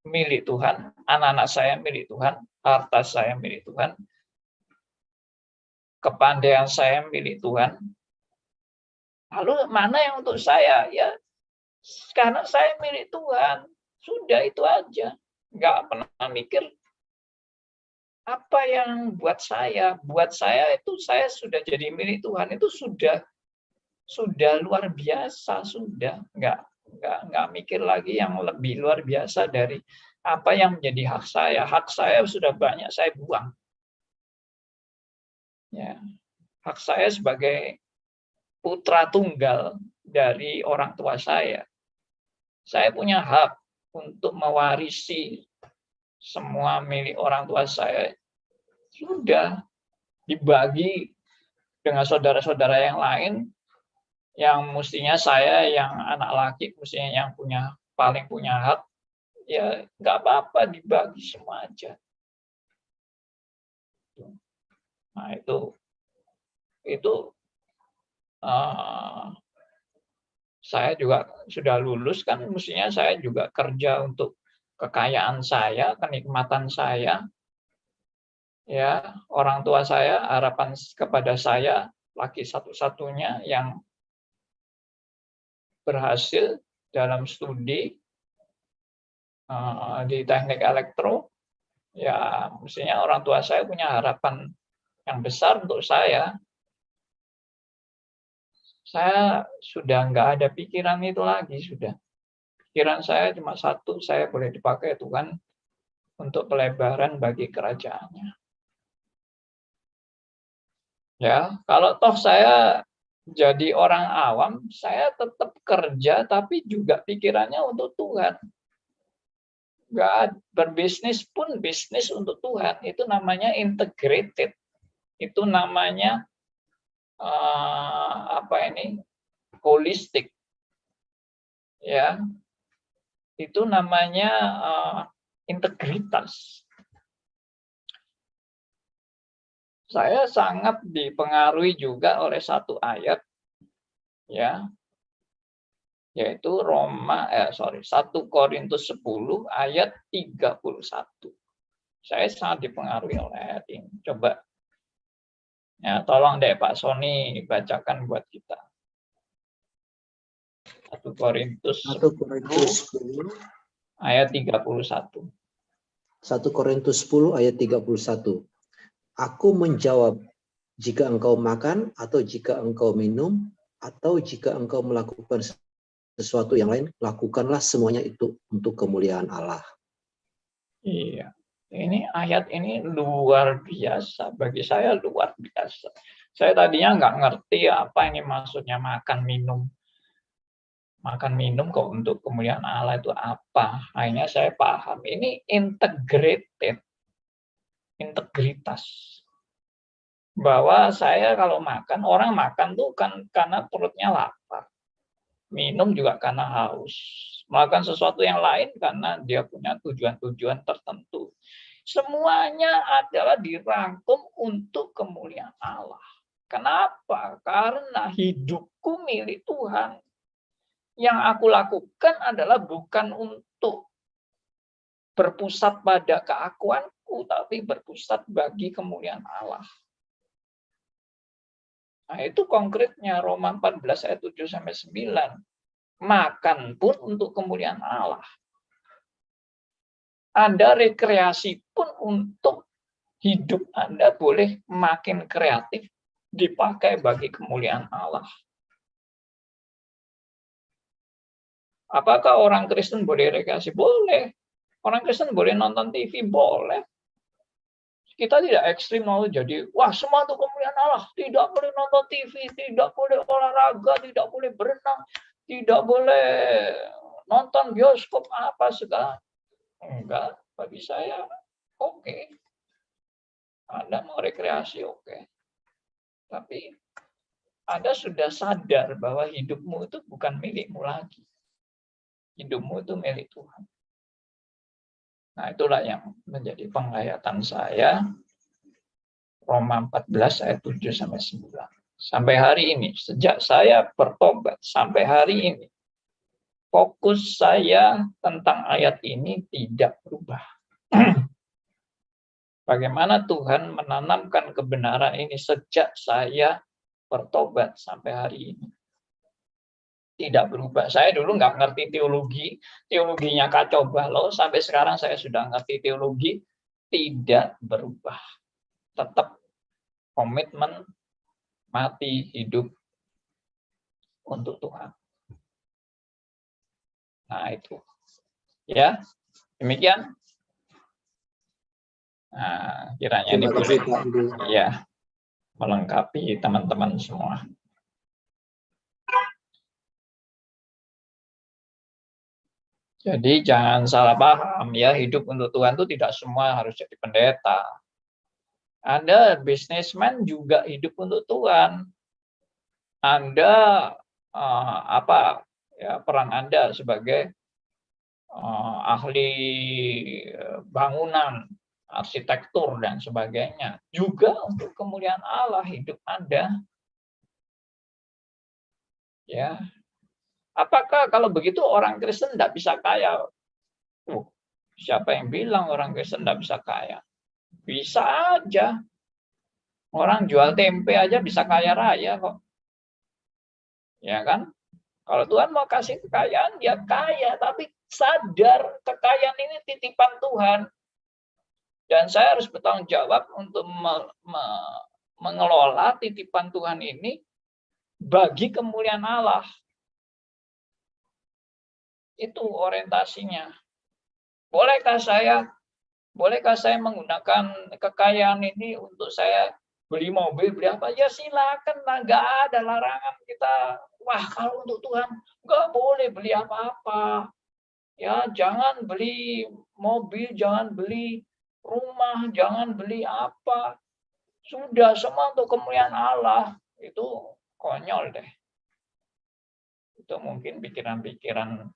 milik Tuhan, anak-anak saya milik Tuhan, harta saya milik Tuhan, kepandaian saya milik Tuhan. Lalu mana yang untuk saya? Ya, karena saya milik Tuhan. Sudah itu aja. Nggak pernah mikir apa yang buat saya itu saya sudah jadi milik Tuhan itu sudah luar biasa, sudah nggak mikir lagi yang lebih luar biasa dari apa yang menjadi hak saya sudah banyak saya buang, ya, hak saya sebagai putra tunggal dari orang tua saya punya hak untuk mewarisi semua milik orang tua saya. Sudah dibagi dengan saudara-saudara yang lain, yang mestinya saya yang anak laki mestinya yang paling punya hak, ya nggak apa-apa dibagi semua aja. Nah itu saya juga sudah lulus kan, mestinya saya juga kerja untuk kekayaan saya, kenikmatan saya. Ya, orang tua saya, harapan kepada saya, laki satu-satunya yang berhasil dalam studi di teknik elektro, ya mestinya orang tua saya punya harapan yang besar untuk saya. saya sudah nggak ada pikiran itu lagi, sudah. Pikiran saya cuma satu, saya boleh dipakai Tuhan untuk pelebaran bagi kerajaannya. Ya, kalau toh saya jadi orang awam, saya tetap kerja, tapi juga pikirannya untuk Tuhan. Nggak berbisnis pun bisnis untuk Tuhan. Itu namanya integrated. Itu namanya holistik. Ya, itu namanya integritas. Saya sangat dipengaruhi juga oleh satu ayat, ya, yaitu 1 Korintus 10 ayat 31. Saya sangat dipengaruhi oleh ayat ini. Coba, ya, tolong deh Pak Sony bacakan buat kita. 1 Korintus 10 ayat 31. 1 Korintus 10 ayat 31. Aku menjawab, jika engkau makan atau jika engkau minum atau jika engkau melakukan sesuatu yang lain, lakukanlah semuanya itu untuk kemuliaan Allah. Iya, ini ayat ini luar biasa, bagi saya luar biasa. Saya tadinya nggak ngerti apa ini maksudnya makan minum. Makan minum kok untuk kemuliaan Allah itu apa? Akhirnya saya paham, ini integrated, integritas. Bahwa saya kalau makan, orang makan tuh kan karena perutnya lapar. Minum juga karena haus. Melakukan sesuatu yang lain karena dia punya tujuan-tujuan tertentu. Semuanya adalah dirangkum untuk kemuliaan Allah. Kenapa? Karena hidupku milik Tuhan. Yang aku lakukan adalah bukan untuk berpusat pada keakuanku, tapi berpusat bagi kemuliaan Allah. Nah, itu konkretnya Roma 14 ayat 7-9. Makan pun untuk kemuliaan Allah. Anda rekreasi pun untuk hidup Anda boleh makin kreatif, dipakai bagi kemuliaan Allah. Apakah orang Kristen boleh rekreasi? Boleh. Orang Kristen boleh nonton TV? Boleh. Kita tidak ekstrim mau jadi, wah semua itu kemuliaan Allah. Tidak boleh nonton TV, tidak boleh olahraga, tidak boleh berenang, tidak boleh nonton bioskop, apa segala. Enggak, bagi saya oke. Anda mau rekreasi oke. Tapi Anda sudah sadar bahwa hidupmu itu bukan milikmu lagi. Hidupmu itu milik Tuhan. Nah, itulah yang menjadi penghayatan saya. Roma 14 ayat 7-9. Sampai hari ini, sejak saya bertobat sampai hari ini, fokus saya tentang ayat ini tidak berubah. Bagaimana Tuhan menanamkan kebenaran ini sejak saya bertobat sampai hari ini. Tidak berubah. Saya dulu nggak ngerti teologi, teologinya kacau balau, sampai sekarang saya sudah ngerti teologi, tidak berubah. Tetap komitmen mati hidup untuk Tuhan. Nah, itu. Ya, demikian. Nah, kiranya ini boleh ya melengkapi teman-teman semua. Jadi jangan salah paham ya, hidup untuk Tuhan itu tidak semua harus jadi pendeta. Anda bisnismen juga hidup untuk Tuhan. Anda peran Anda sebagai ahli bangunan, arsitektur dan sebagainya juga untuk kemuliaan Allah hidup Anda. Ya. Apakah kalau begitu orang Kristen tidak bisa kaya? Siapa yang bilang orang Kristen tidak bisa kaya? Bisa aja. Orang jual tempe aja bisa kaya raya kok. Ya kan? Kalau Tuhan mau kasih kekayaan, ya kaya. Tapi sadar kekayaan ini titipan Tuhan. Dan saya harus bertanggung jawab untuk mengelola titipan Tuhan ini bagi kemuliaan Allah. Itu orientasinya. Bolehkah saya menggunakan kekayaan ini untuk saya beli mobil, beli apa? Ya silakan, nggak ada larangan kita. Wah, kalau untuk Tuhan nggak boleh beli apa-apa. Ya, jangan beli mobil, jangan beli rumah, jangan beli apa. Sudah semua untuk kemuliaan Allah. Itu konyol deh. Itu mungkin pikiran-pikiran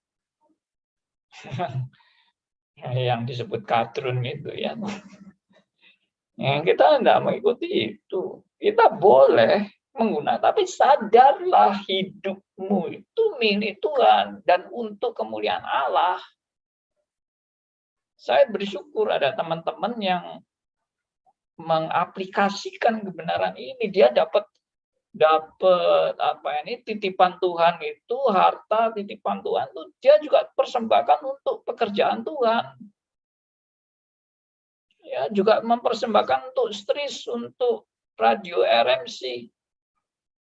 yang disebut kadrun gitu ya. Yang kita tidak mengikuti itu. Kita boleh menggunakan, tapi sadarlah hidupmu itu milik Tuhan dan untuk kemuliaan Allah. Saya bersyukur ada teman-teman yang mengaplikasikan kebenaran ini. Dia dapat titipan Tuhan itu, harta titipan Tuhan itu dia juga persembahkan untuk pekerjaan Tuhan. Ya, juga mempersembahkan untuk Stris, untuk radio RMC.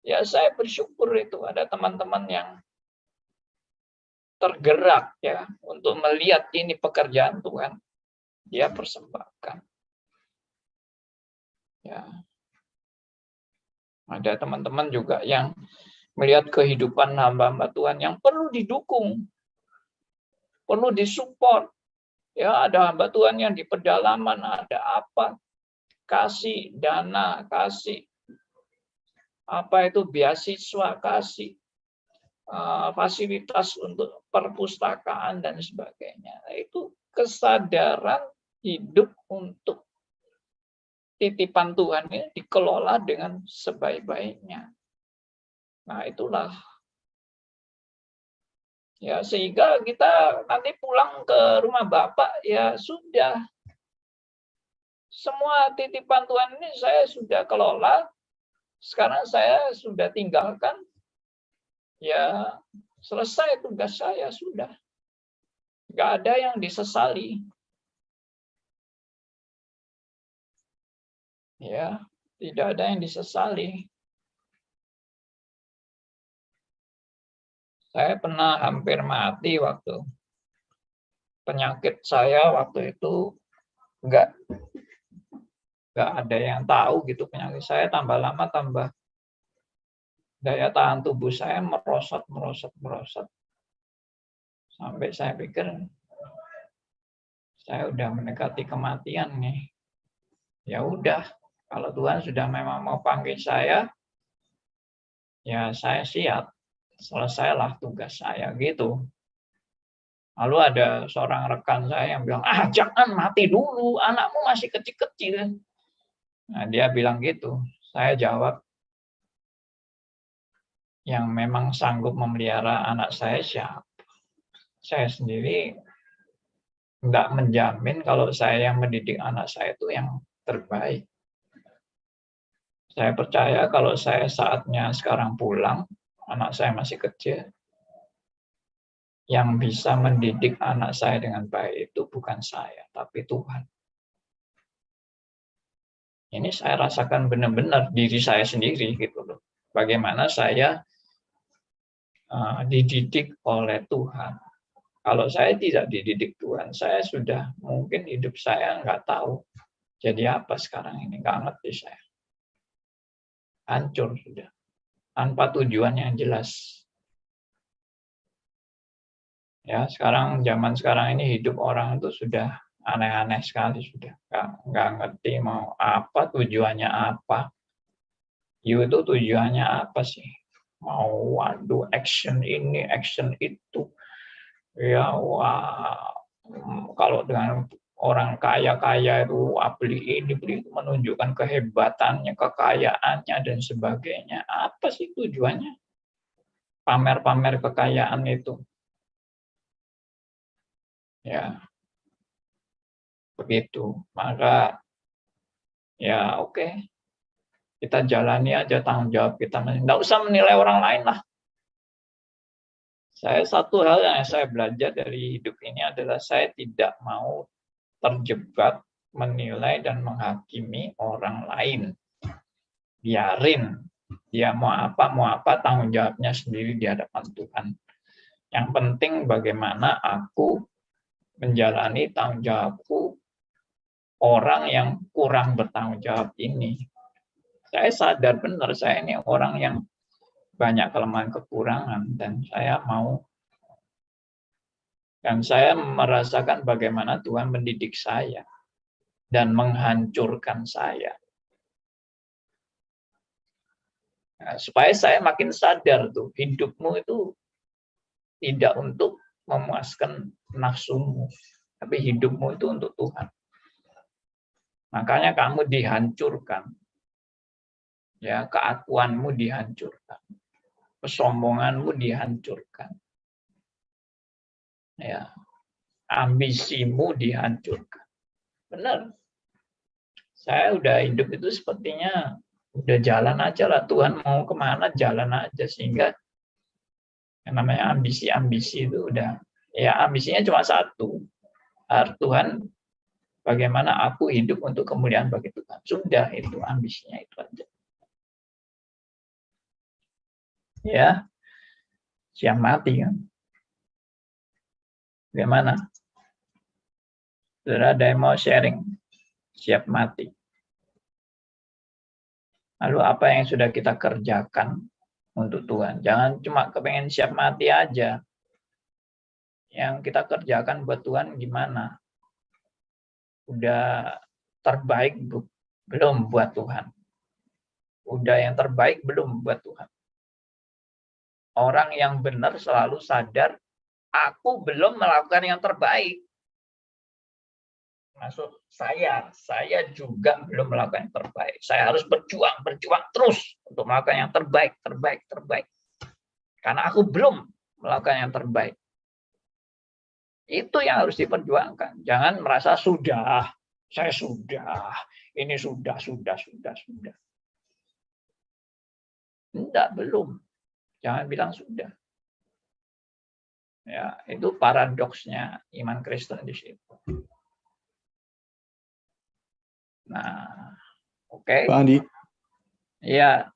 Ya, saya bersyukur itu ada teman-teman yang tergerak ya untuk melihat ini pekerjaan Tuhan. Dia persembahkan. Ya. Ada teman-teman juga yang melihat kehidupan hamba-hamba Tuhan yang perlu didukung, perlu disupport. Ya, ada hamba Tuhan yang di pedalaman, ada apa? Kasih dana, kasih apa itu beasiswa, kasih fasilitas untuk perpustakaan dan sebagainya. Nah, itu kesadaran hidup untuk titipan Tuhan ini dikelola dengan sebaik-baiknya. Nah, itulah. Ya, sehingga kita nanti pulang ke rumah Bapak, ya sudah. Semua titipan Tuhan ini saya sudah kelola. Sekarang saya sudah tinggalkan. Ya, selesai tugas saya, sudah. Nggak ada yang disesali. Ya, tidak ada yang disesali. Saya pernah hampir mati waktu penyakit saya waktu itu nggak ada yang tahu gitu penyakit saya, tambah lama tambah daya tahan tubuh saya merosot sampai saya pikir saya udah mendekati kematian nih. Ya udah, kalau Tuhan sudah memang mau panggil saya, ya saya siap. Selesailah tugas saya gitu. Lalu ada seorang rekan saya yang bilang, jangan mati dulu, anakmu masih kecil-kecil. Nah, dia bilang gitu. Saya jawab, yang memang sanggup memelihara anak saya siapa? Saya sendiri nggak menjamin kalau saya yang mendidik anak saya itu yang terbaik. Saya percaya kalau saya saatnya sekarang pulang, anak saya masih kecil, yang bisa mendidik anak saya dengan baik itu bukan saya, tapi Tuhan. Ini saya rasakan benar-benar diri saya sendiri gitu loh. Bagaimana saya dididik oleh Tuhan. Kalau saya tidak dididik Tuhan, saya sudah mungkin hidup saya nggak tahu jadi apa sekarang ini, nggak ngerti saya. Hancur sudah, tanpa tujuan yang jelas. Ya, zaman sekarang ini hidup orang itu sudah aneh-aneh sekali, sudah nggak ngerti mau apa, tujuannya apa. You itu tujuannya apa sih? Mau action ini, action itu. Ya, wah, kalau dengan orang kaya-kaya itu beli ini, beli itu, menunjukkan kehebatannya, kekayaannya dan sebagainya. Apa sih tujuannya? Pamer-pamer kekayaan itu. Ya, begitu. Maka ya oke. Kita jalani aja tanggung jawab kita. Nggak usah menilai orang lain lah. Satu hal yang saya belajar dari hidup ini adalah saya tidak mau terjebak menilai dan menghakimi orang lain. Biarin Dia mau apa tanggung jawabnya sendiri di hadapan Tuhan. Yang penting bagaimana aku menjalani tanggung jawabku orang yang kurang bertanggung jawab ini. Saya sadar benar saya ini orang yang banyak kelemahan kekurangan dan saya merasakan bagaimana Tuhan mendidik saya dan menghancurkan saya. Nah, supaya saya makin sadar tuh, hidupmu itu tidak untuk memuaskan nafsumu, tapi hidupmu itu untuk Tuhan. Makanya kamu dihancurkan. Ya, keakuanmu dihancurkan. Kesombonganmu dihancurkan. Ya, ambisimu dihancurkan. Benar. Saya udah hidup itu sepertinya udah jalan aja lah, Tuhan mau kemana jalan aja, sehingga yang namanya ambisi itu udah, ya ambisinya cuma satu, Tuhan bagaimana aku hidup untuk kemuliaan bagi Tuhan, sudah itu ambisinya itu aja. Ya, siap mati kan? Bagaimana? Sudah ada yang mau sharing? Siap mati. Lalu apa yang sudah kita kerjakan untuk Tuhan? Jangan cuma kepengen siap mati aja. Yang kita kerjakan buat Tuhan gimana? Udah terbaik belum buat Tuhan? Udah yang terbaik belum buat Tuhan? Orang yang benar selalu sadar, aku belum melakukan yang terbaik. Maksud saya juga belum melakukan yang terbaik. Saya harus berjuang terus untuk melakukan yang terbaik. Karena aku belum melakukan yang terbaik. Itu yang harus diperjuangkan. Jangan merasa saya sudah, ini sudah. Enggak, belum. Jangan bilang sudah. Ya, itu paradoksnya iman Kristen di situ. Nah, oke. Pak Andi. Iya,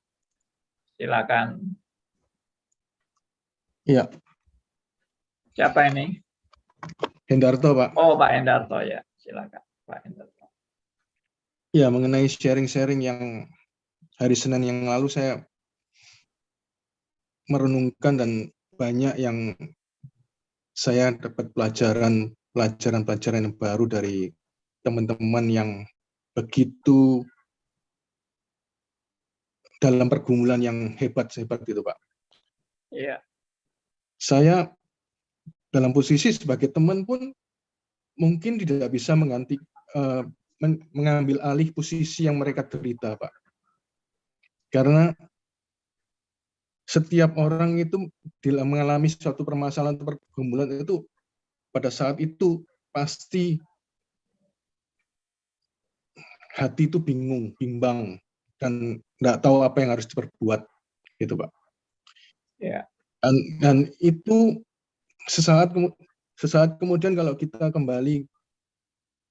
silakan. Iya. Siapa ini? Hendarto, Pak. Oh, Pak Hendarto ya, silakan, Pak Hendarto. Ya, mengenai sharing-sharing yang hari Senin yang lalu saya merenungkan dan banyak yang saya dapat pelajaran yang baru dari teman-teman yang begitu dalam pergumulan yang hebat gitu, Pak. Iya. Saya dalam posisi sebagai teman pun mungkin tidak bisa mengambil alih posisi yang mereka derita, Pak. Karena setiap orang itu mengalami suatu permasalahan atau pergumulan itu pada saat itu pasti hati itu bimbang dan nggak tahu apa yang harus diperbuat, gitu, Pak. Ya. Dan itu sesaat kemudian kalau kita kembali,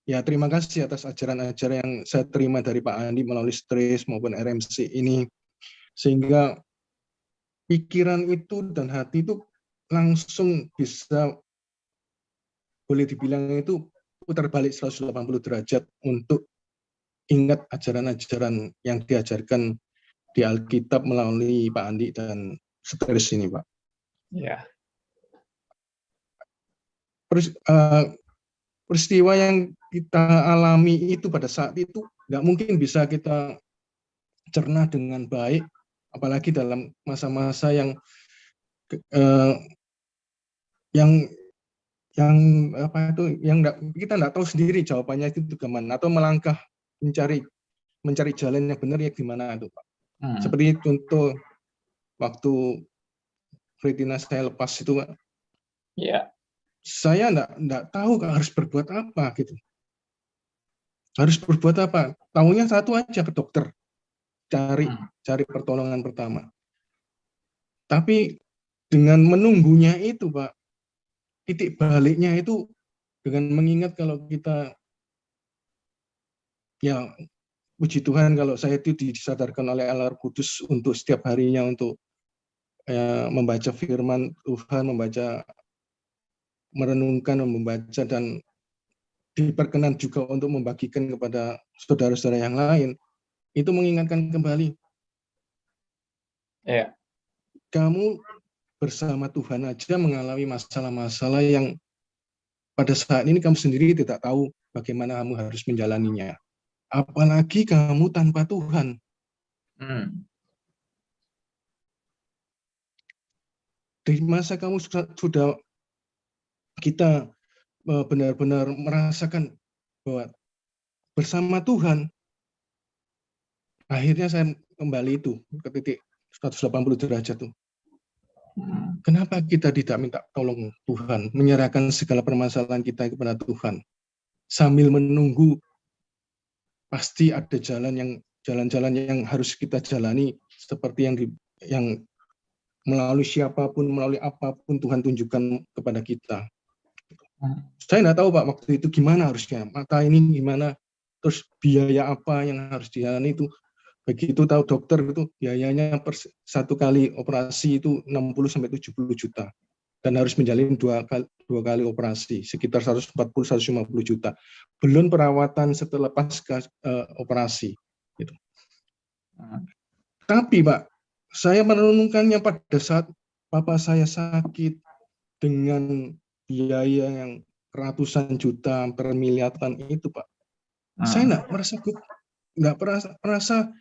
ya terima kasih atas ajaran-ajaran yang saya terima dari Pak Andi melalui Stres maupun RMC ini, sehingga pikiran itu dan hati itu langsung bisa, boleh dibilang itu putar balik 180 derajat untuk ingat ajaran-ajaran yang diajarkan di Alkitab melalui Pak Andi dan Stres ini, Pak. Ya. Peristiwa yang kita alami itu pada saat itu nggak mungkin bisa kita cerna dengan baik, apalagi dalam masa-masa yang kita nggak tahu sendiri jawabannya itu gimana, atau melangkah mencari jalan yang benar ya gimana itu, Pak. Seperti contoh waktu retina saya lepas itu, Pak. Iya. Saya nggak tahu harus berbuat apa gitu. Harus berbuat apa? Tahunya satu aja, ke dokter. Cari pertolongan pertama. Tapi dengan menunggunya itu, Pak, titik baliknya itu dengan mengingat kalau kita ya puji Tuhan kalau saya itu disadarkan oleh Allah Roh Kudus untuk setiap harinya untuk membaca firman Tuhan, merenungkan, membaca, dan diperkenan juga untuk membagikan kepada saudara-saudara yang lain. Itu mengingatkan kembali, Ya. kamu bersama Tuhan aja mengalami masalah-masalah yang pada saat ini kamu sendiri tidak tahu bagaimana kamu harus menjalaninya. Apalagi kamu tanpa Tuhan. Di masa kamu sudah kita benar-benar merasakan bahwa bersama Tuhan, akhirnya saya kembali itu ke titik 180 derajat tuh. Kenapa kita tidak minta tolong Tuhan, menyerahkan segala permasalahan kita kepada Tuhan, sambil menunggu pasti ada jalan-jalan yang harus kita jalani, seperti yang melalui siapapun, melalui apapun Tuhan tunjukkan kepada kita. Saya nggak tahu Pak waktu itu gimana harusnya, mata ini gimana, terus biaya apa yang harus dijalani itu. Begitu tahu dokter itu biayanya per satu kali operasi itu 60-70 juta. Dan harus menjalani dua kali operasi, sekitar 140-150 juta. Belum perawatan setelah pasca operasi. Gitu. Tapi Pak, saya merenungkannya pada saat papa saya sakit dengan biaya yang ratusan juta, per miliaran itu Pak. Saya nggak merasa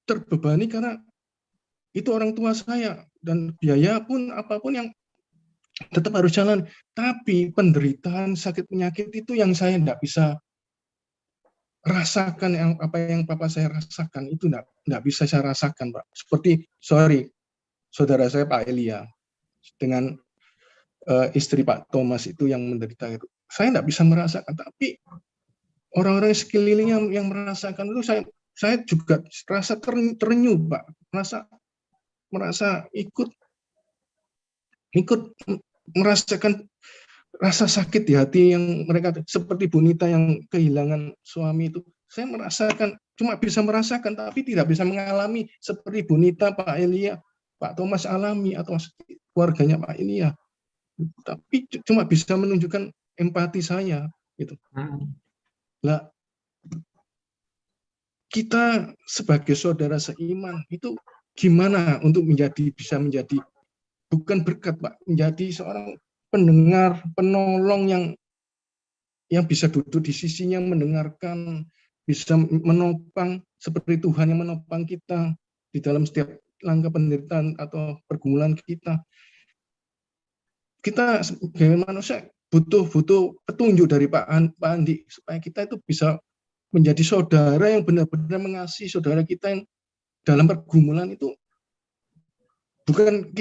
terbebani karena itu orang tua saya, dan biaya pun apapun yang tetap harus jalan. Tapi penderitaan sakit penyakit itu yang saya tidak bisa rasakan, yang apa yang papa saya rasakan itu tidak bisa saya rasakan Pak. Seperti saudara saya Pak Elia dengan istri Pak Thomas itu yang menderita itu, saya tidak bisa merasakan. Tapi orang-orang sekelilingnya yang merasakan itu, saya juga merasa terenyuh Pak, merasa ikut merasakan rasa sakit di hati yang mereka, seperti Bu Nita yang kehilangan suami itu. Saya merasakan, cuma bisa merasakan, tapi tidak bisa mengalami seperti Bu Nita, Pak Elia, Pak Thomas alami, atau keluarganya Pak Elia. Tapi cuma bisa menunjukkan empati saya. Gitu. Lah, kita sebagai saudara seiman itu gimana untuk bisa menjadi bukan berkat Pak, menjadi seorang pendengar, penolong yang bisa duduk di sisinya, mendengarkan, bisa menopang seperti Tuhan yang menopang kita di dalam setiap langkah penderitaan atau pergumulan kita. Kita sebagai manusia butuh petunjuk dari Pak Andi supaya kita itu bisa menjadi saudara yang benar-benar mengasihi saudara kita yang dalam pergumulan itu. Bukan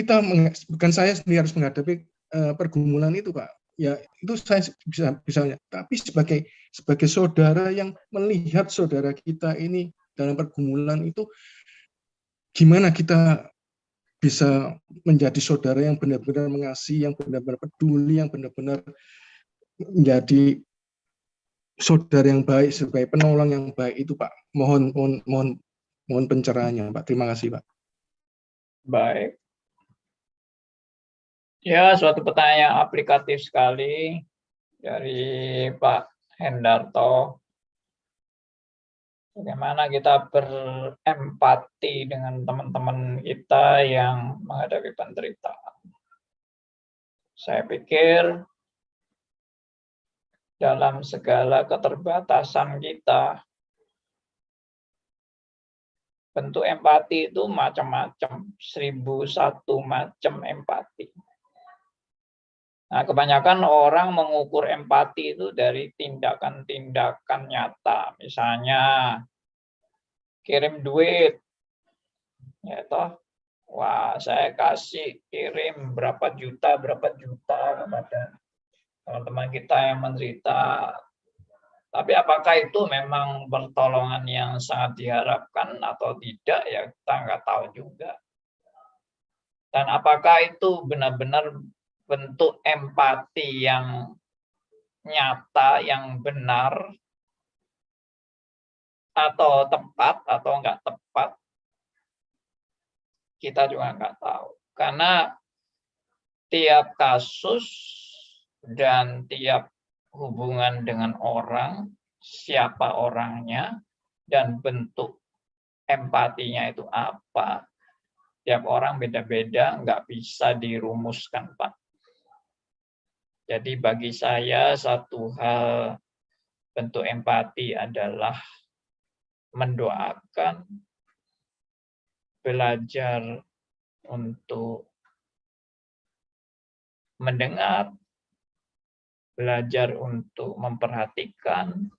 saya sendiri harus menghadapi pergumulan itu Pak. Ya itu saya bisa, tapi sebagai saudara yang melihat saudara kita ini dalam pergumulan itu, gimana kita bisa menjadi saudara yang benar-benar mengasihi, yang benar-benar peduli, yang benar-benar menjadi saudara yang baik, sebagai penolong yang baik itu Pak. Mohon pencerahannya Pak. Terima kasih Pak. Baik. Ya, suatu pertanyaan aplikatif sekali dari Pak Hendarto. Bagaimana kita berempati dengan teman-teman kita yang menghadapi penderitaan. Saya pikir dalam segala keterbatasan kita, bentuk empati itu macam-macam, 1001 macam empati. Nah, kebanyakan orang mengukur empati itu dari tindakan-tindakan nyata. Misalnya, kirim duit. Ya toh, wah saya kirim berapa juta kepada teman-teman kita yang menderita. Tapi apakah itu memang pertolongan yang sangat diharapkan atau tidak, ya kita nggak tahu juga. Dan apakah itu benar-benar bentuk empati yang nyata, yang benar, atau tepat atau enggak tepat, kita juga enggak tahu. Karena tiap kasus dan tiap hubungan dengan orang, siapa orangnya, dan bentuk empatinya itu apa, tiap orang beda-beda, nggak bisa dirumuskan, Pak. Jadi bagi saya satu hal bentuk empati adalah mendoakan, belajar untuk mendengar, belajar untuk memperhatikan,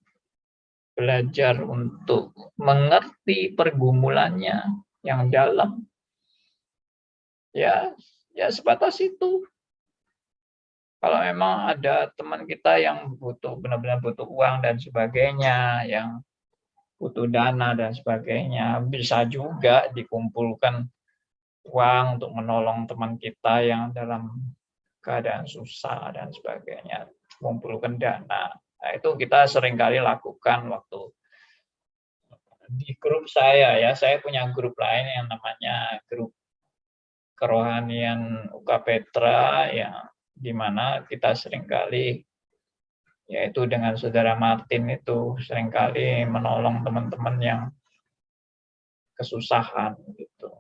belajar untuk mengerti pergumulannya yang dalam. Ya sebatas itu. Kalau memang ada teman kita yang butuh benar-benar butuh uang dan sebagainya, yang butuh dana dan sebagainya, bisa juga dikumpulkan uang untuk menolong teman kita yang dalam keadaan susah dan sebagainya, mengumpulkan dana. Nah, itu kita seringkali lakukan waktu di grup saya ya. Saya punya grup lain yang namanya grup kerohanian UK Petra, yang di mana kita seringkali, yaitu dengan Saudara Martin itu, seringkali menolong teman-teman yang kesusahan gitu.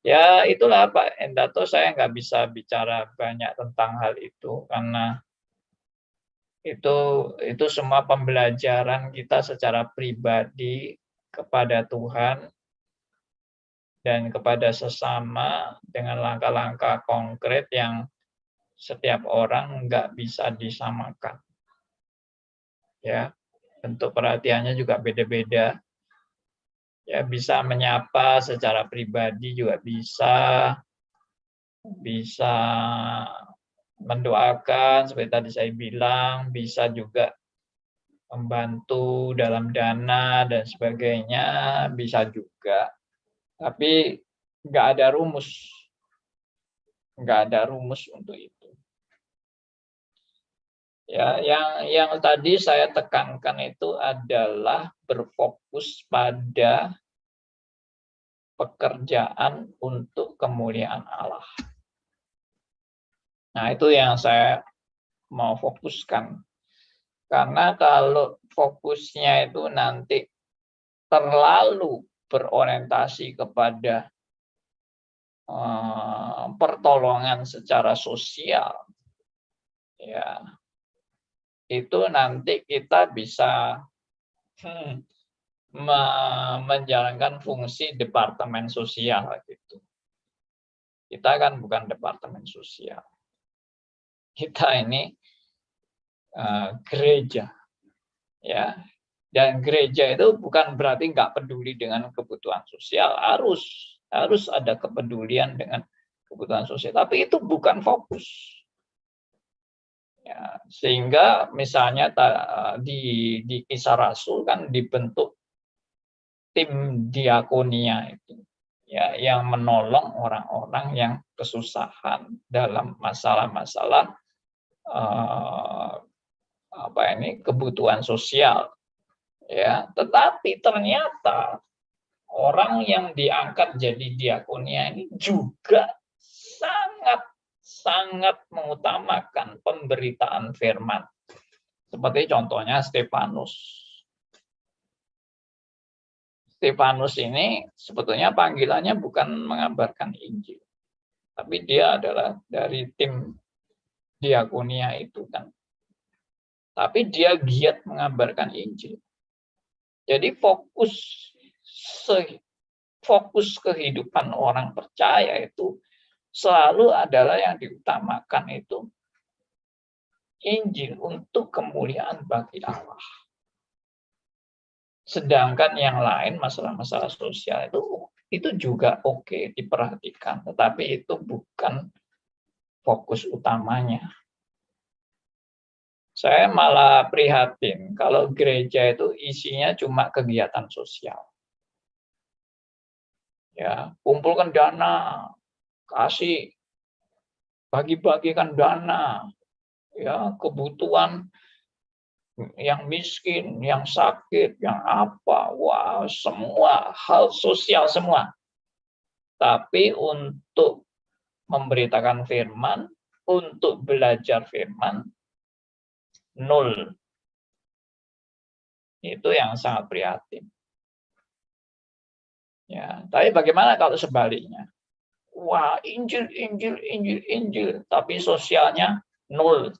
Ya itulah Pak Endato, saya nggak bisa bicara banyak tentang hal itu karena itu semua pembelajaran kita secara pribadi kepada Tuhan dan kepada sesama dengan langkah-langkah konkret yang setiap orang nggak bisa disamakan. Ya, bentuk perhatiannya juga beda-beda. Ya, bisa menyapa secara pribadi juga bisa mendoakan seperti tadi saya bilang, bisa juga membantu dalam dana dan sebagainya, bisa juga. Tapi nggak ada rumus untuk itu. Ya, yang tadi saya tekankan itu adalah berfokus pada pekerjaan untuk kemuliaan Allah. Nah, itu yang saya mau fokuskan. Karena kalau fokusnya itu nanti terlalu berorientasi kepada pertolongan secara sosial, ya itu nanti kita bisa menjalankan fungsi departemen sosial gitu. Kita kan bukan departemen sosial. Kita ini gereja, ya. Dan gereja itu bukan berarti nggak peduli dengan kebutuhan sosial, harus ada kepedulian dengan kebutuhan sosial, tapi itu bukan fokus. Ya, sehingga misalnya di Kisah Rasul kan dibentuk tim diakonia itu, ya, yang menolong orang-orang yang kesusahan dalam masalah-masalah kebutuhan sosial. Ya, tetapi ternyata orang yang diangkat jadi diakonia ini juga sangat mengutamakan pemberitaan firman. Seperti contohnya Stefanus. Stefanus ini sebetulnya panggilannya bukan mengabarkan Injil, tapi dia adalah dari tim diakonia itu kan. Tapi dia giat mengabarkan Injil. Jadi fokus kehidupan orang percaya itu selalu adalah yang diutamakan itu Injil untuk kemuliaan bagi Allah. Sedangkan yang lain, masalah-masalah sosial itu juga oke diperhatikan, tetapi itu bukan fokus utamanya. Saya malah prihatin kalau gereja itu isinya cuma kegiatan sosial. Ya, kumpulkan dana, kasih, bagi-bagikan dana, ya, kebutuhan yang miskin, yang sakit, yang apa, wah semua hal sosial semua. Tapi untuk memberitakan firman, untuk belajar firman, nol. Itu yang sangat prihatin. Ya, tapi bagaimana kalau sebaliknya? Wah, Injil, Injil, Injil, Injil, tapi sosialnya nol.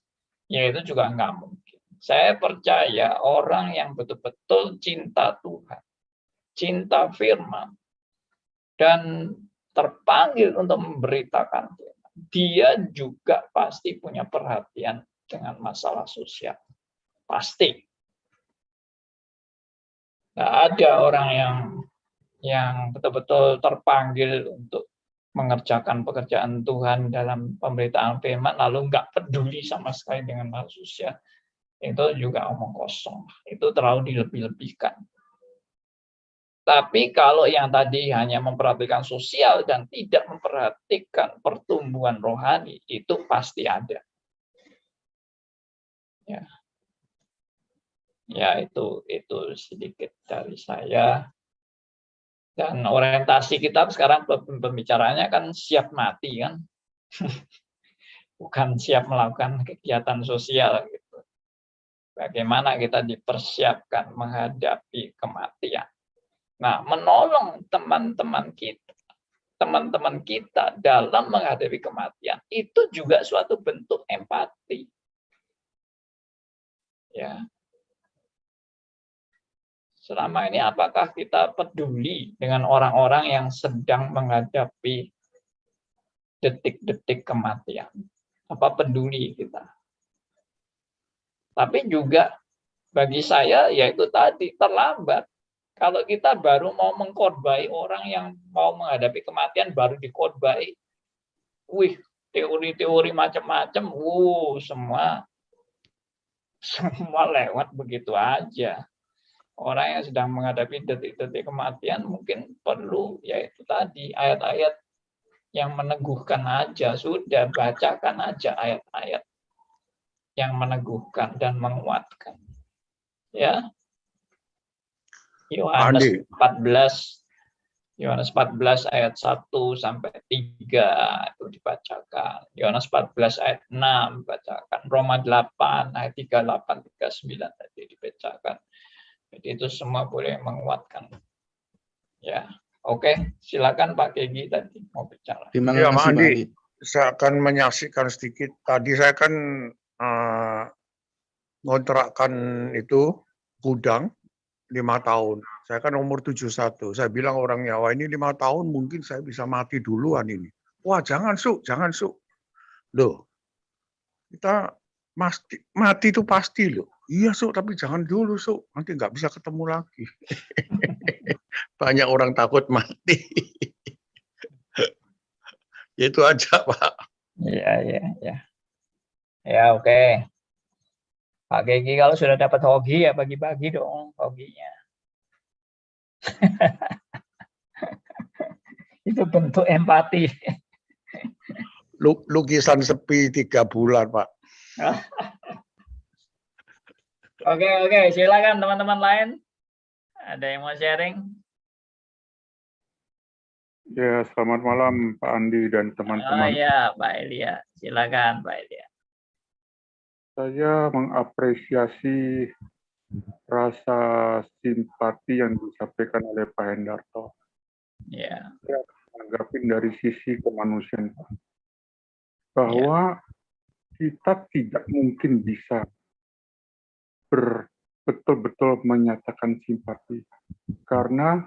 Ya itu juga nggak mungkin. Saya percaya orang yang betul-betul cinta Tuhan, cinta firman, dan terpanggil untuk memberitakan firman, dia juga pasti punya perhatian dengan masalah sosial. Pasti. Nggak ada orang yang betul-betul terpanggil untuk mengerjakan pekerjaan Tuhan dalam pemberitaan firman, lalu nggak peduli sama sekali dengan hal sosial. Itu juga omong kosong. Itu terlalu dilebih-lebihkan. Tapi kalau yang tadi hanya memperhatikan sosial dan tidak memperhatikan pertumbuhan rohani, itu pasti ada. Ya itu sedikit dari saya. Dan orientasi kita sekarang pembicaraannya kan siap mati kan, bukan siap melakukan kegiatan sosial gitu. Bagaimana kita dipersiapkan menghadapi kematian. Nah, menolong teman-teman kita dalam menghadapi kematian itu juga suatu bentuk empati. Ya. Selama ini apakah kita peduli dengan orang-orang yang sedang menghadapi detik-detik kematian? Apa peduli kita? Tapi juga bagi saya yaitu tadi terlambat. Kalau kita baru mau mengkhotbah orang yang mau menghadapi kematian baru dikhotbah, wih, teori-teori macam-macam, semua lewat begitu aja. Orang yang sedang menghadapi detik-detik kematian mungkin perlu yaitu tadi ayat-ayat yang meneguhkan aja, sudah bacakan aja ayat-ayat yang meneguhkan dan menguatkan. Ya. Yohanes 14 ayat 1 sampai 3 itu dibacakan. Yohanes 14 ayat 6 dibacakan. Roma 8 ayat 38 39 tadi dibacakan. Jadi itu semua boleh menguatkan. Ya. Oke, silakan Pak Kegi tadi mau bicara. Terima Ya, kasih, Pak Pak Andi. Andi. Saya akan menyaksikan sedikit. Tadi saya kan ngontrakkan itu gudang 5 tahun. Saya kan umur 71. Saya bilang orangnya, wah ini 5 tahun mungkin saya bisa mati duluan ini. Wah jangan jangan Loh, kita mati itu pasti loh. Iya tapi jangan dulu nanti nggak bisa ketemu lagi. Banyak orang takut mati. Itu aja Pak. Ya, oke. Pak Gegi kalau sudah dapat hoki ya bagi-bagi dong hokinya. Itu bentuk empati. Lukisan sepi 3 bulan Pak. Oke, silakan teman-teman lain. Ada yang mau sharing? Ya, selamat malam Pak Andi dan teman-teman. Oh ya, Pak Elia. Silakan Pak Elia. Saya mengapresiasi rasa simpati yang disampaikan oleh Pak Hendarto. Ya. Saya menanggapi dari sisi kemanusiaan, Pak. Bahwa kita tidak mungkin bisa betul-betul menyatakan simpati. Karena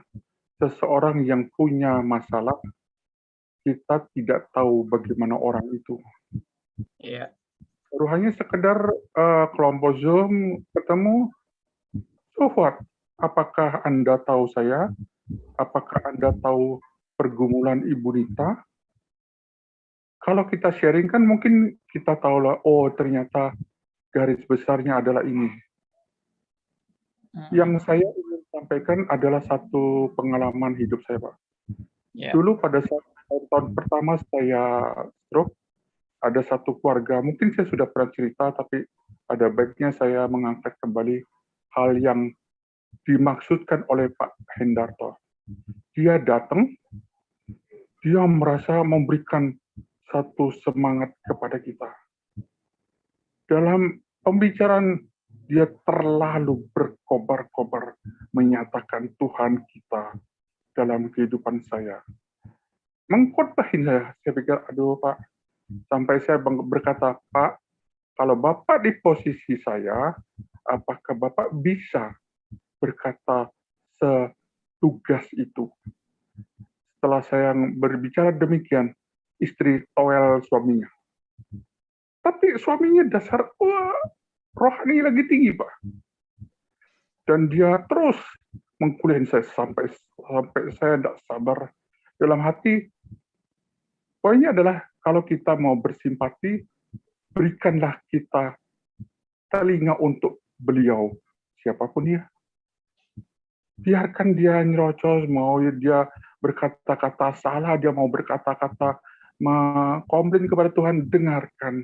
seseorang yang punya masalah, kita tidak tahu bagaimana orang itu. Iya. Baru hanya sekedar kelompok Zoom ketemu, so what? Apakah Anda tahu saya? Apakah Anda tahu pergumulan Ibu Nita? Kalau kita sharing kan mungkin kita tahu lah, oh ternyata garis besarnya adalah ini. Yang saya ingin sampaikan adalah satu pengalaman hidup saya, Pak. Yeah. Dulu pada saat tahun pertama saya stroke, ada satu keluarga, mungkin saya sudah pernah cerita, tapi ada baiknya saya mengangkat kembali hal yang dimaksudkan oleh Pak Hendarto. Dia datang, dia merasa memberikan satu semangat kepada kita. Dalam pembicaraan, dia terlalu berkobar-kobar menyatakan Tuhan kita dalam kehidupan saya. Mengkhotbahin saya pikir, aduh Pak, sampai saya berkata, Pak, kalau Bapak di posisi saya, apakah Bapak bisa berkata setugas itu? Setelah saya berbicara demikian, istri toel suaminya. Tapi suaminya dasar, wah, rohani lagi tinggi, Pak. Dan dia terus mengkuliahin saya sampai saya tidak sabar. Dalam hati, poinnya adalah kalau kita mau bersimpati, berikanlah kita telinga untuk beliau, siapapun dia. Biarkan dia nyerocos, mau dia berkata-kata salah, dia mau berkata-kata komplain kepada Tuhan, dengarkan.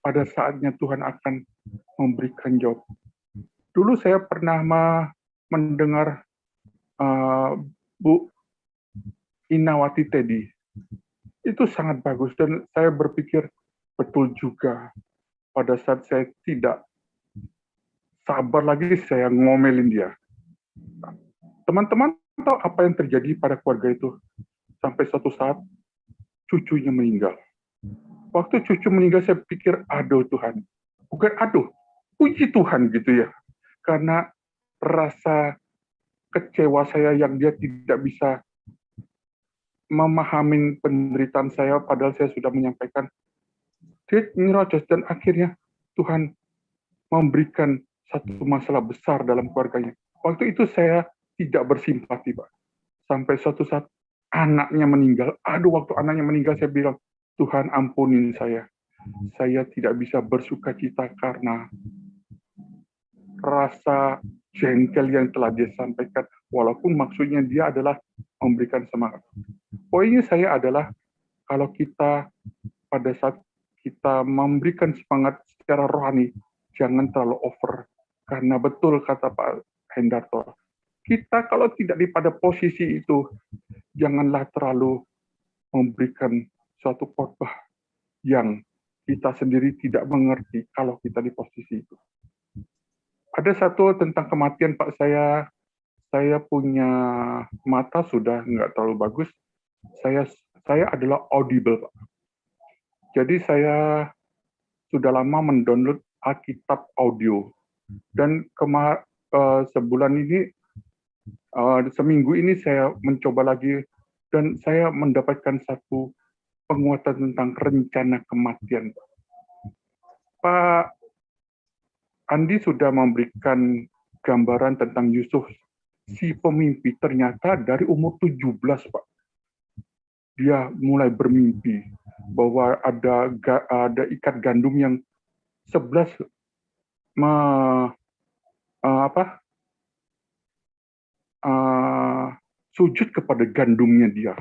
Pada saatnya Tuhan akan memberikan jawab. Dulu saya pernah mendengar Bu Inawati Teddy. Itu sangat bagus, dan saya berpikir betul juga. Pada saat saya tidak sabar lagi, saya ngomelin dia. Teman-teman tahu apa yang terjadi pada keluarga itu? Sampai suatu saat, cucunya meninggal. Waktu cucu meninggal, saya pikir, aduh Tuhan. Bukan aduh, puji Tuhan gitu ya. Karena rasa kecewa saya yang dia tidak bisa memahami penderitaan saya, padahal saya sudah menyampaikan. Dia nyerocos, dan akhirnya Tuhan memberikan satu masalah besar dalam keluarganya. Waktu itu saya tidak bersimpati, Pak. Sampai suatu saat anaknya meninggal. Aduh, waktu anaknya meninggal saya bilang, Tuhan ampunin saya. Saya tidak bisa bersuka cita karena rasa jengkel yang telah dia sampaikan. Walaupun maksudnya dia adalah memberikan semangat. Poinnya saya adalah, kalau kita pada saat kita memberikan semangat secara rohani, jangan terlalu over. Karena betul kata Pak Hendarto, kita kalau tidak pada posisi itu, janganlah terlalu memberikan suatu khotbah yang kita sendiri tidak mengerti kalau kita di posisi itu. Ada satu tentang kematian, Pak, saya punya mata sudah nggak terlalu bagus. Saya adalah audible, Pak. Jadi saya sudah lama mendownload Alkitab audio, dan sebulan ini, seminggu ini saya mencoba lagi, dan saya mendapatkan satu penguatan tentang rencana kematian. Pak Andi sudah memberikan gambaran tentang Yusuf, si pemimpi. Ternyata dari umur 17, Pak, dia mulai bermimpi bahwa ada ikat gandum yang 11 sujud kepada gandumnya dia.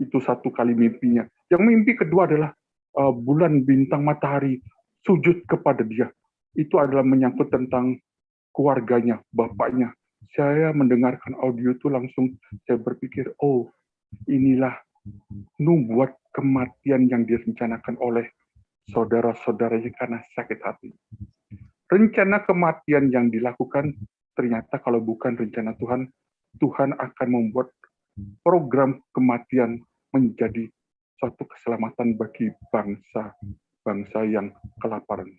Itu satu kali mimpinya. Yang mimpi kedua adalah bulan, bintang, matahari sujud kepada dia. Itu adalah menyangkut tentang keluarganya, bapaknya. Saya mendengarkan audio itu langsung saya berpikir, oh, inilah nubuat kematian yang direncanakan oleh saudara-saudaranya karena sakit hati. Rencana kematian yang dilakukan, ternyata kalau bukan rencana Tuhan, Tuhan akan membuat program kematian menjadi suatu keselamatan bagi bangsa yang kelaparan.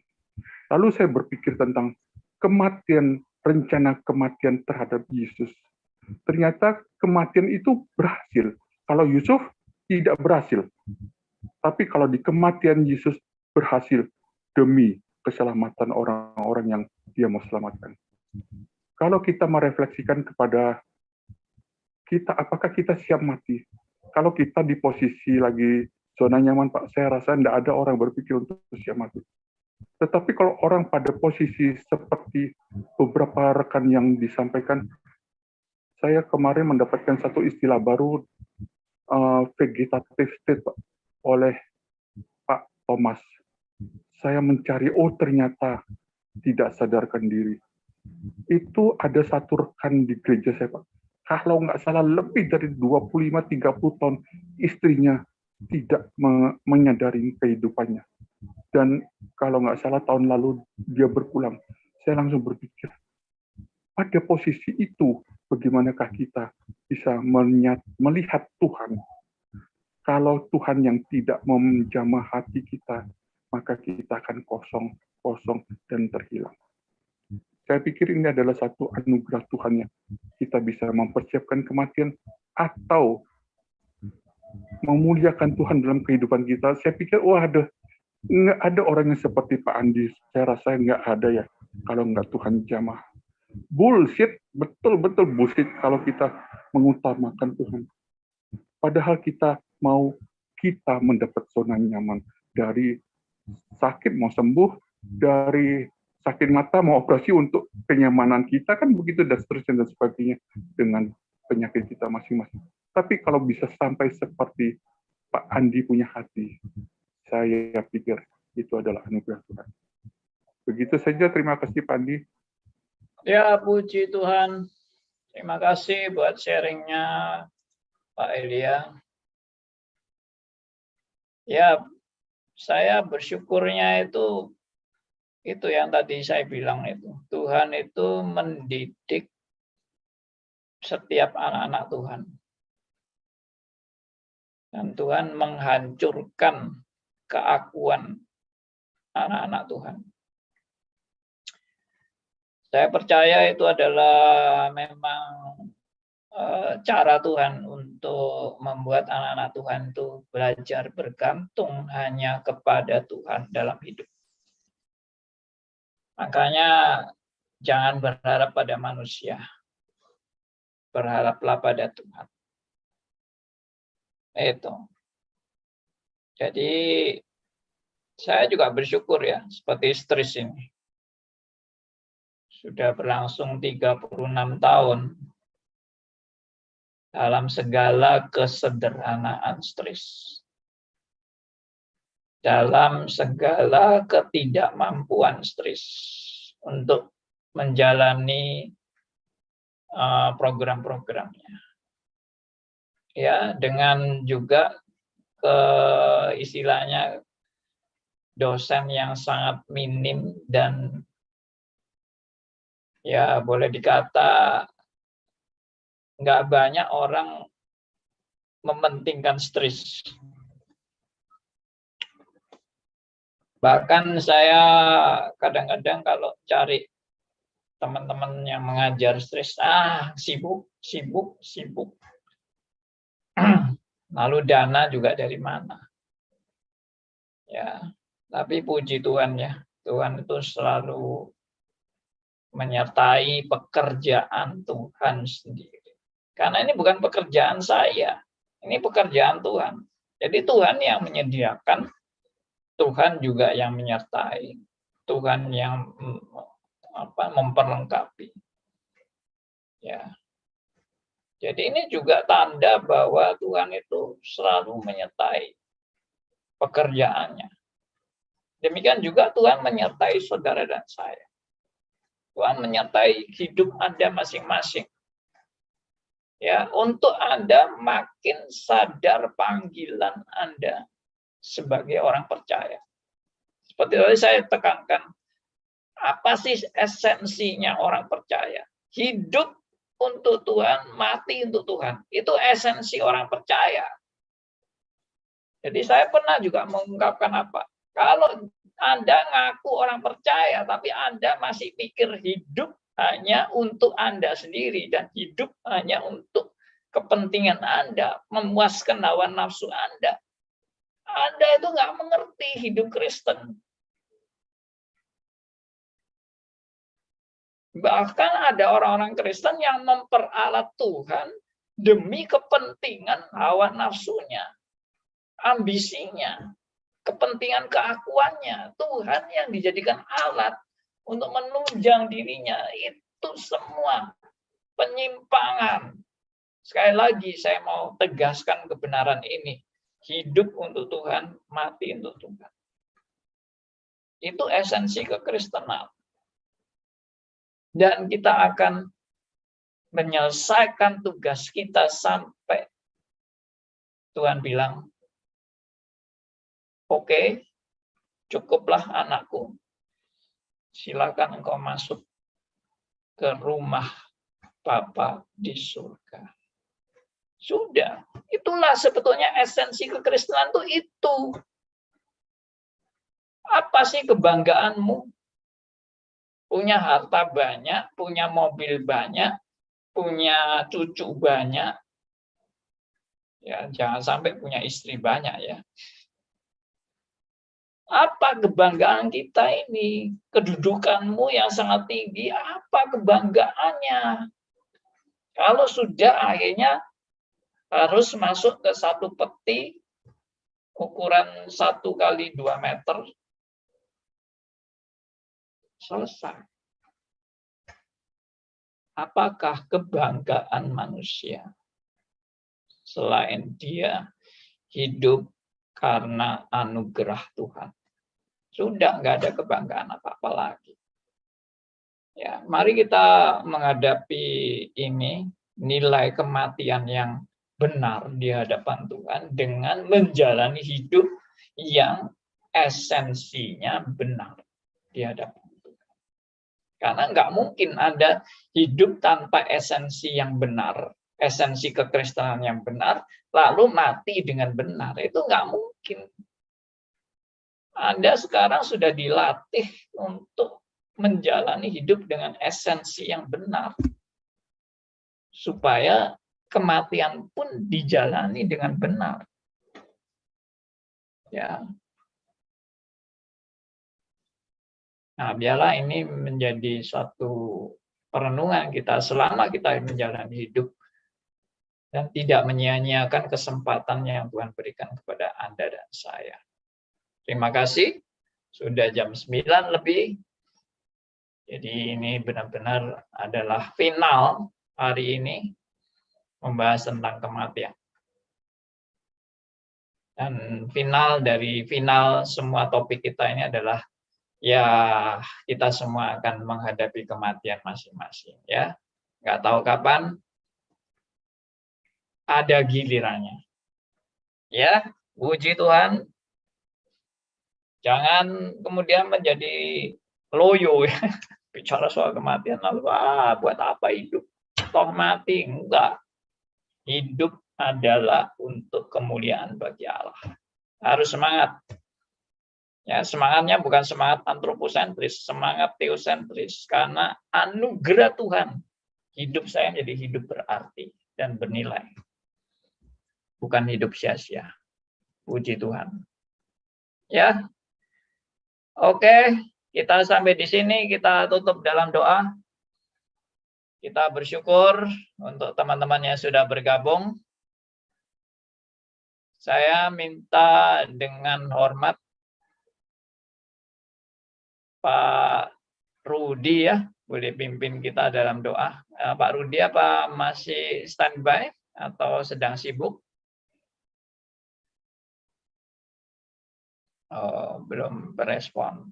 Lalu saya berpikir tentang kematian, rencana kematian terhadap Yesus. Ternyata kematian itu berhasil. Kalau Yusuf tidak berhasil. Tapi kalau di kematian Yesus berhasil demi keselamatan orang-orang yang dia mau selamatkan. Kalau kita merefleksikan kepada kita, apakah kita siap mati? Kalau kita di posisi lagi zona nyaman, Pak, saya rasa tidak ada orang berpikir untuk siap mati. Tetapi kalau orang pada posisi seperti beberapa rekan yang disampaikan, saya kemarin mendapatkan satu istilah baru, vegetative state, Pak, oleh Pak Thomas. Saya mencari, oh ternyata tidak sadarkan diri. Itu ada satu rekan di gereja saya, Pak. Kalau nggak salah lebih dari 25-30 tahun istrinya tidak menyadari kehidupannya. Dan kalau nggak salah tahun lalu dia berpulang. Saya langsung berpikir, pada posisi itu bagaimanakah kita bisa melihat Tuhan? Kalau Tuhan yang tidak menjamah hati kita, maka kita akan kosong dan terhilang. Saya pikir ini adalah satu anugerah Tuhan yang kita bisa mempersiapkan kematian atau memuliakan Tuhan dalam kehidupan kita. Saya pikir, nggak ada orang yang seperti Pak Andi. Saya rasa nggak ada ya, kalau nggak Tuhan jamah. Bullshit, betul-betul bullshit kalau kita mengutamakan Tuhan. Padahal kita mau mendapat zona nyaman. Dari sakit mau sembuh, dari sakit mata mau operasi untuk kenyamanan kita, kan begitu, dan seterusnya dan sebagainya dengan penyakit kita masing-masing. Tapi kalau bisa sampai seperti Pak Andi punya hati, saya pikir itu adalah anugerah Tuhan. Begitu saja, terima kasih Pak Andi. Ya, puji Tuhan. Terima kasih buat sharingnya Pak Elia. Ya, saya bersyukurnya itu yang tadi saya bilang itu. Tuhan itu mendidik setiap anak-anak Tuhan. Dan Tuhan menghancurkan keakuan anak-anak Tuhan. Saya percaya itu adalah memang cara Tuhan untuk membuat anak-anak Tuhan itu belajar bergantung hanya kepada Tuhan dalam hidup. Makanya jangan berharap pada manusia, berharaplah pada Tuhan. Itu. Jadi saya juga bersyukur ya, seperti Stris ini. Sudah berlangsung 36 tahun dalam segala kesederhanaan Stris. Dalam segala ketidakmampuan Stris untuk menjalani program-programnya. Ya, dengan juga istilahnya dosen yang sangat minim dan ya boleh dikata nggak banyak orang mementingkan Stris. Bahkan saya kadang-kadang kalau cari teman-teman yang mengajar Stris, sibuk. Lalu dana juga dari mana? Ya, tapi puji Tuhan ya, Tuhan itu selalu menyertai pekerjaan Tuhan sendiri. Karena ini bukan pekerjaan saya, ini pekerjaan Tuhan. Jadi Tuhan yang menyediakan, Tuhan juga yang menyertai, Tuhan yang memperlengkapi. Ya. Jadi ini juga tanda bahwa Tuhan itu selalu menyertai pekerjaannya. Demikian juga Tuhan menyertai saudara dan saya. Tuhan menyertai hidup Anda masing-masing. Ya, untuk Anda makin sadar panggilan Anda sebagai orang percaya. Seperti tadi saya tekankan, apa sih esensinya orang percaya? Hidup untuk Tuhan, mati untuk Tuhan. Itu esensi orang percaya. Jadi saya pernah juga mengungkapkan apa? Kalau Anda ngaku orang percaya, tapi Anda masih pikir hidup hanya untuk Anda sendiri dan hidup hanya untuk kepentingan Anda, memuaskan hawa nafsu Anda. Anda itu nggak mengerti hidup Kristen. Bahkan ada orang-orang Kristen yang memperalat Tuhan demi kepentingan hawa nafsunya, ambisinya, kepentingan keakuannya. Tuhan yang dijadikan alat untuk menunjang dirinya. Itu semua penyimpangan. Sekali lagi saya mau tegaskan kebenaran ini. Hidup untuk Tuhan, mati untuk Tuhan. Itu esensi kekristenan. Dan kita akan menyelesaikan tugas kita sampai Tuhan bilang, oke, cukuplah anakku. Silakan engkau masuk ke rumah Bapa di surga. Sudah, itulah sebetulnya esensi kekristenan itu. Apa sih kebanggaanmu? Punya harta banyak, punya mobil banyak, punya cucu banyak. Ya, jangan sampai punya istri banyak ya. Apa kebanggaan kita ini? Kedudukanmu yang sangat tinggi, apa kebanggaannya? Kalau sudah akhirnya harus masuk ke satu peti ukuran 1 kali 2 meter, selesai. Apakah kebanggaan manusia selain dia hidup karena anugerah Tuhan? Sudah nggak ada kebanggaan apa-apa lagi. Ya, mari kita menghadapi ini, nilai kematian yang benar di hadapan Tuhan dengan menjalani hidup yang esensinya benar di hadapan Tuhan. Karena nggak mungkin ada hidup tanpa esensi yang benar, esensi kekristenan yang benar, lalu mati dengan benar. Itu nggak mungkin. Anda sekarang sudah dilatih untuk menjalani hidup dengan esensi yang benar. Supaya kematian pun dijalani dengan benar. Ya. Nah, biarlah ini menjadi suatu perenungan kita selama kita menjalani hidup dan tidak menyia-nyiakan kesempatan yang Tuhan berikan kepada Anda dan saya. Terima kasih. Sudah jam 9 lebih. Jadi ini benar-benar adalah final hari ini membahas tentang kematian. Dan final dari final semua topik kita ini adalah ya kita semua akan menghadapi kematian masing-masing ya. Nggak tahu kapan ada gilirannya. Ya, puji Tuhan. Jangan kemudian menjadi loyo ya. Bicara soal kematian lalu buat apa hidup? Toh mati, enggak. Hidup adalah untuk kemuliaan bagi Allah. Harus semangat. Ya, semangatnya bukan semangat antroposentris, semangat teosentris. Karena anugerah Tuhan, hidup saya menjadi hidup berarti dan bernilai. Bukan hidup sia-sia. Puji Tuhan. Ya. Oke, kita sampai di sini, kita tutup dalam doa. Kita bersyukur untuk teman-teman yang sudah bergabung. Saya minta dengan hormat Pak Rudi ya, boleh pimpin kita dalam doa. Pak Rudi apa masih standby atau sedang sibuk? Oh, belum berespon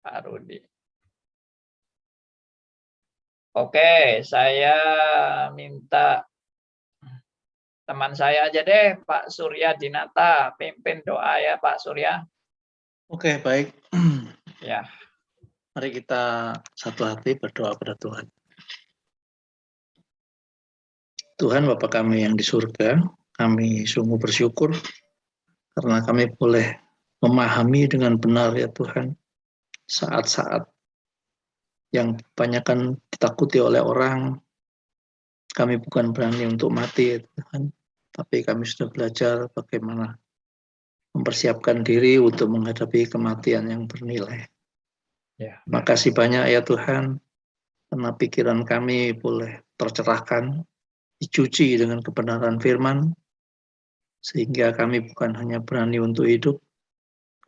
Pak Rudi. Oke, saya minta teman saya aja deh, Pak Surya Dinata, pimpin doa ya Pak Surya. Oke, baik. Ya. Mari kita satu hati berdoa pada Tuhan. Tuhan Bapa kami yang di surga, kami sungguh bersyukur karena kami boleh memahami dengan benar ya Tuhan, saat-saat yang kebanyakan ditakuti oleh orang, kami bukan berani untuk mati ya Tuhan, tapi kami sudah belajar bagaimana mempersiapkan diri untuk menghadapi kematian yang bernilai. Ya. Makasih banyak ya Tuhan, karena pikiran kami boleh tercerahkan, dicuci dengan kebenaran firman, sehingga kami bukan hanya berani untuk hidup,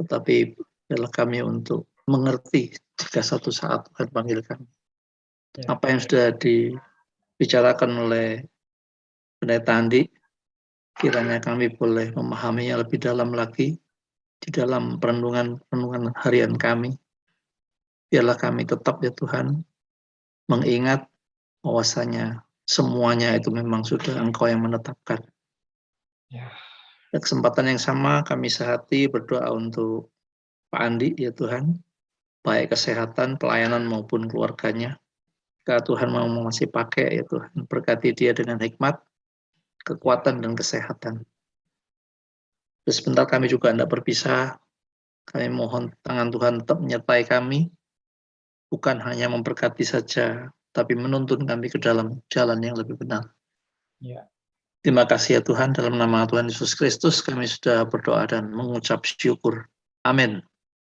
tetapi adalah kami untuk mengerti jika satu saat Tuhan panggil kami. Ya. Apa yang sudah dibicarakan oleh Pendeta Andi, kiranya kami boleh memahaminya lebih dalam lagi di dalam perenungan harian kami. Biarlah kami tetap ya Tuhan mengingat bahwasanya semuanya itu memang sudah Engkau yang menetapkan. Ya. Pada kesempatan yang sama kami sehati berdoa untuk Pak Andi ya Tuhan, baik kesehatan, pelayanan maupun keluarganya. Jika Tuhan mau masih pakai ya Tuhan, berkati dia dengan hikmat, kekuatan dan kesehatan. Terus sebentar kami juga hendak berpisah. Kami mohon tangan Tuhan tetap menyertai kami, bukan hanya memberkati saja, tapi menuntun kami ke dalam jalan yang lebih benar. Ya. Terima kasih ya Tuhan, dalam nama Tuhan Yesus Kristus kami sudah berdoa dan mengucap syukur. Amin.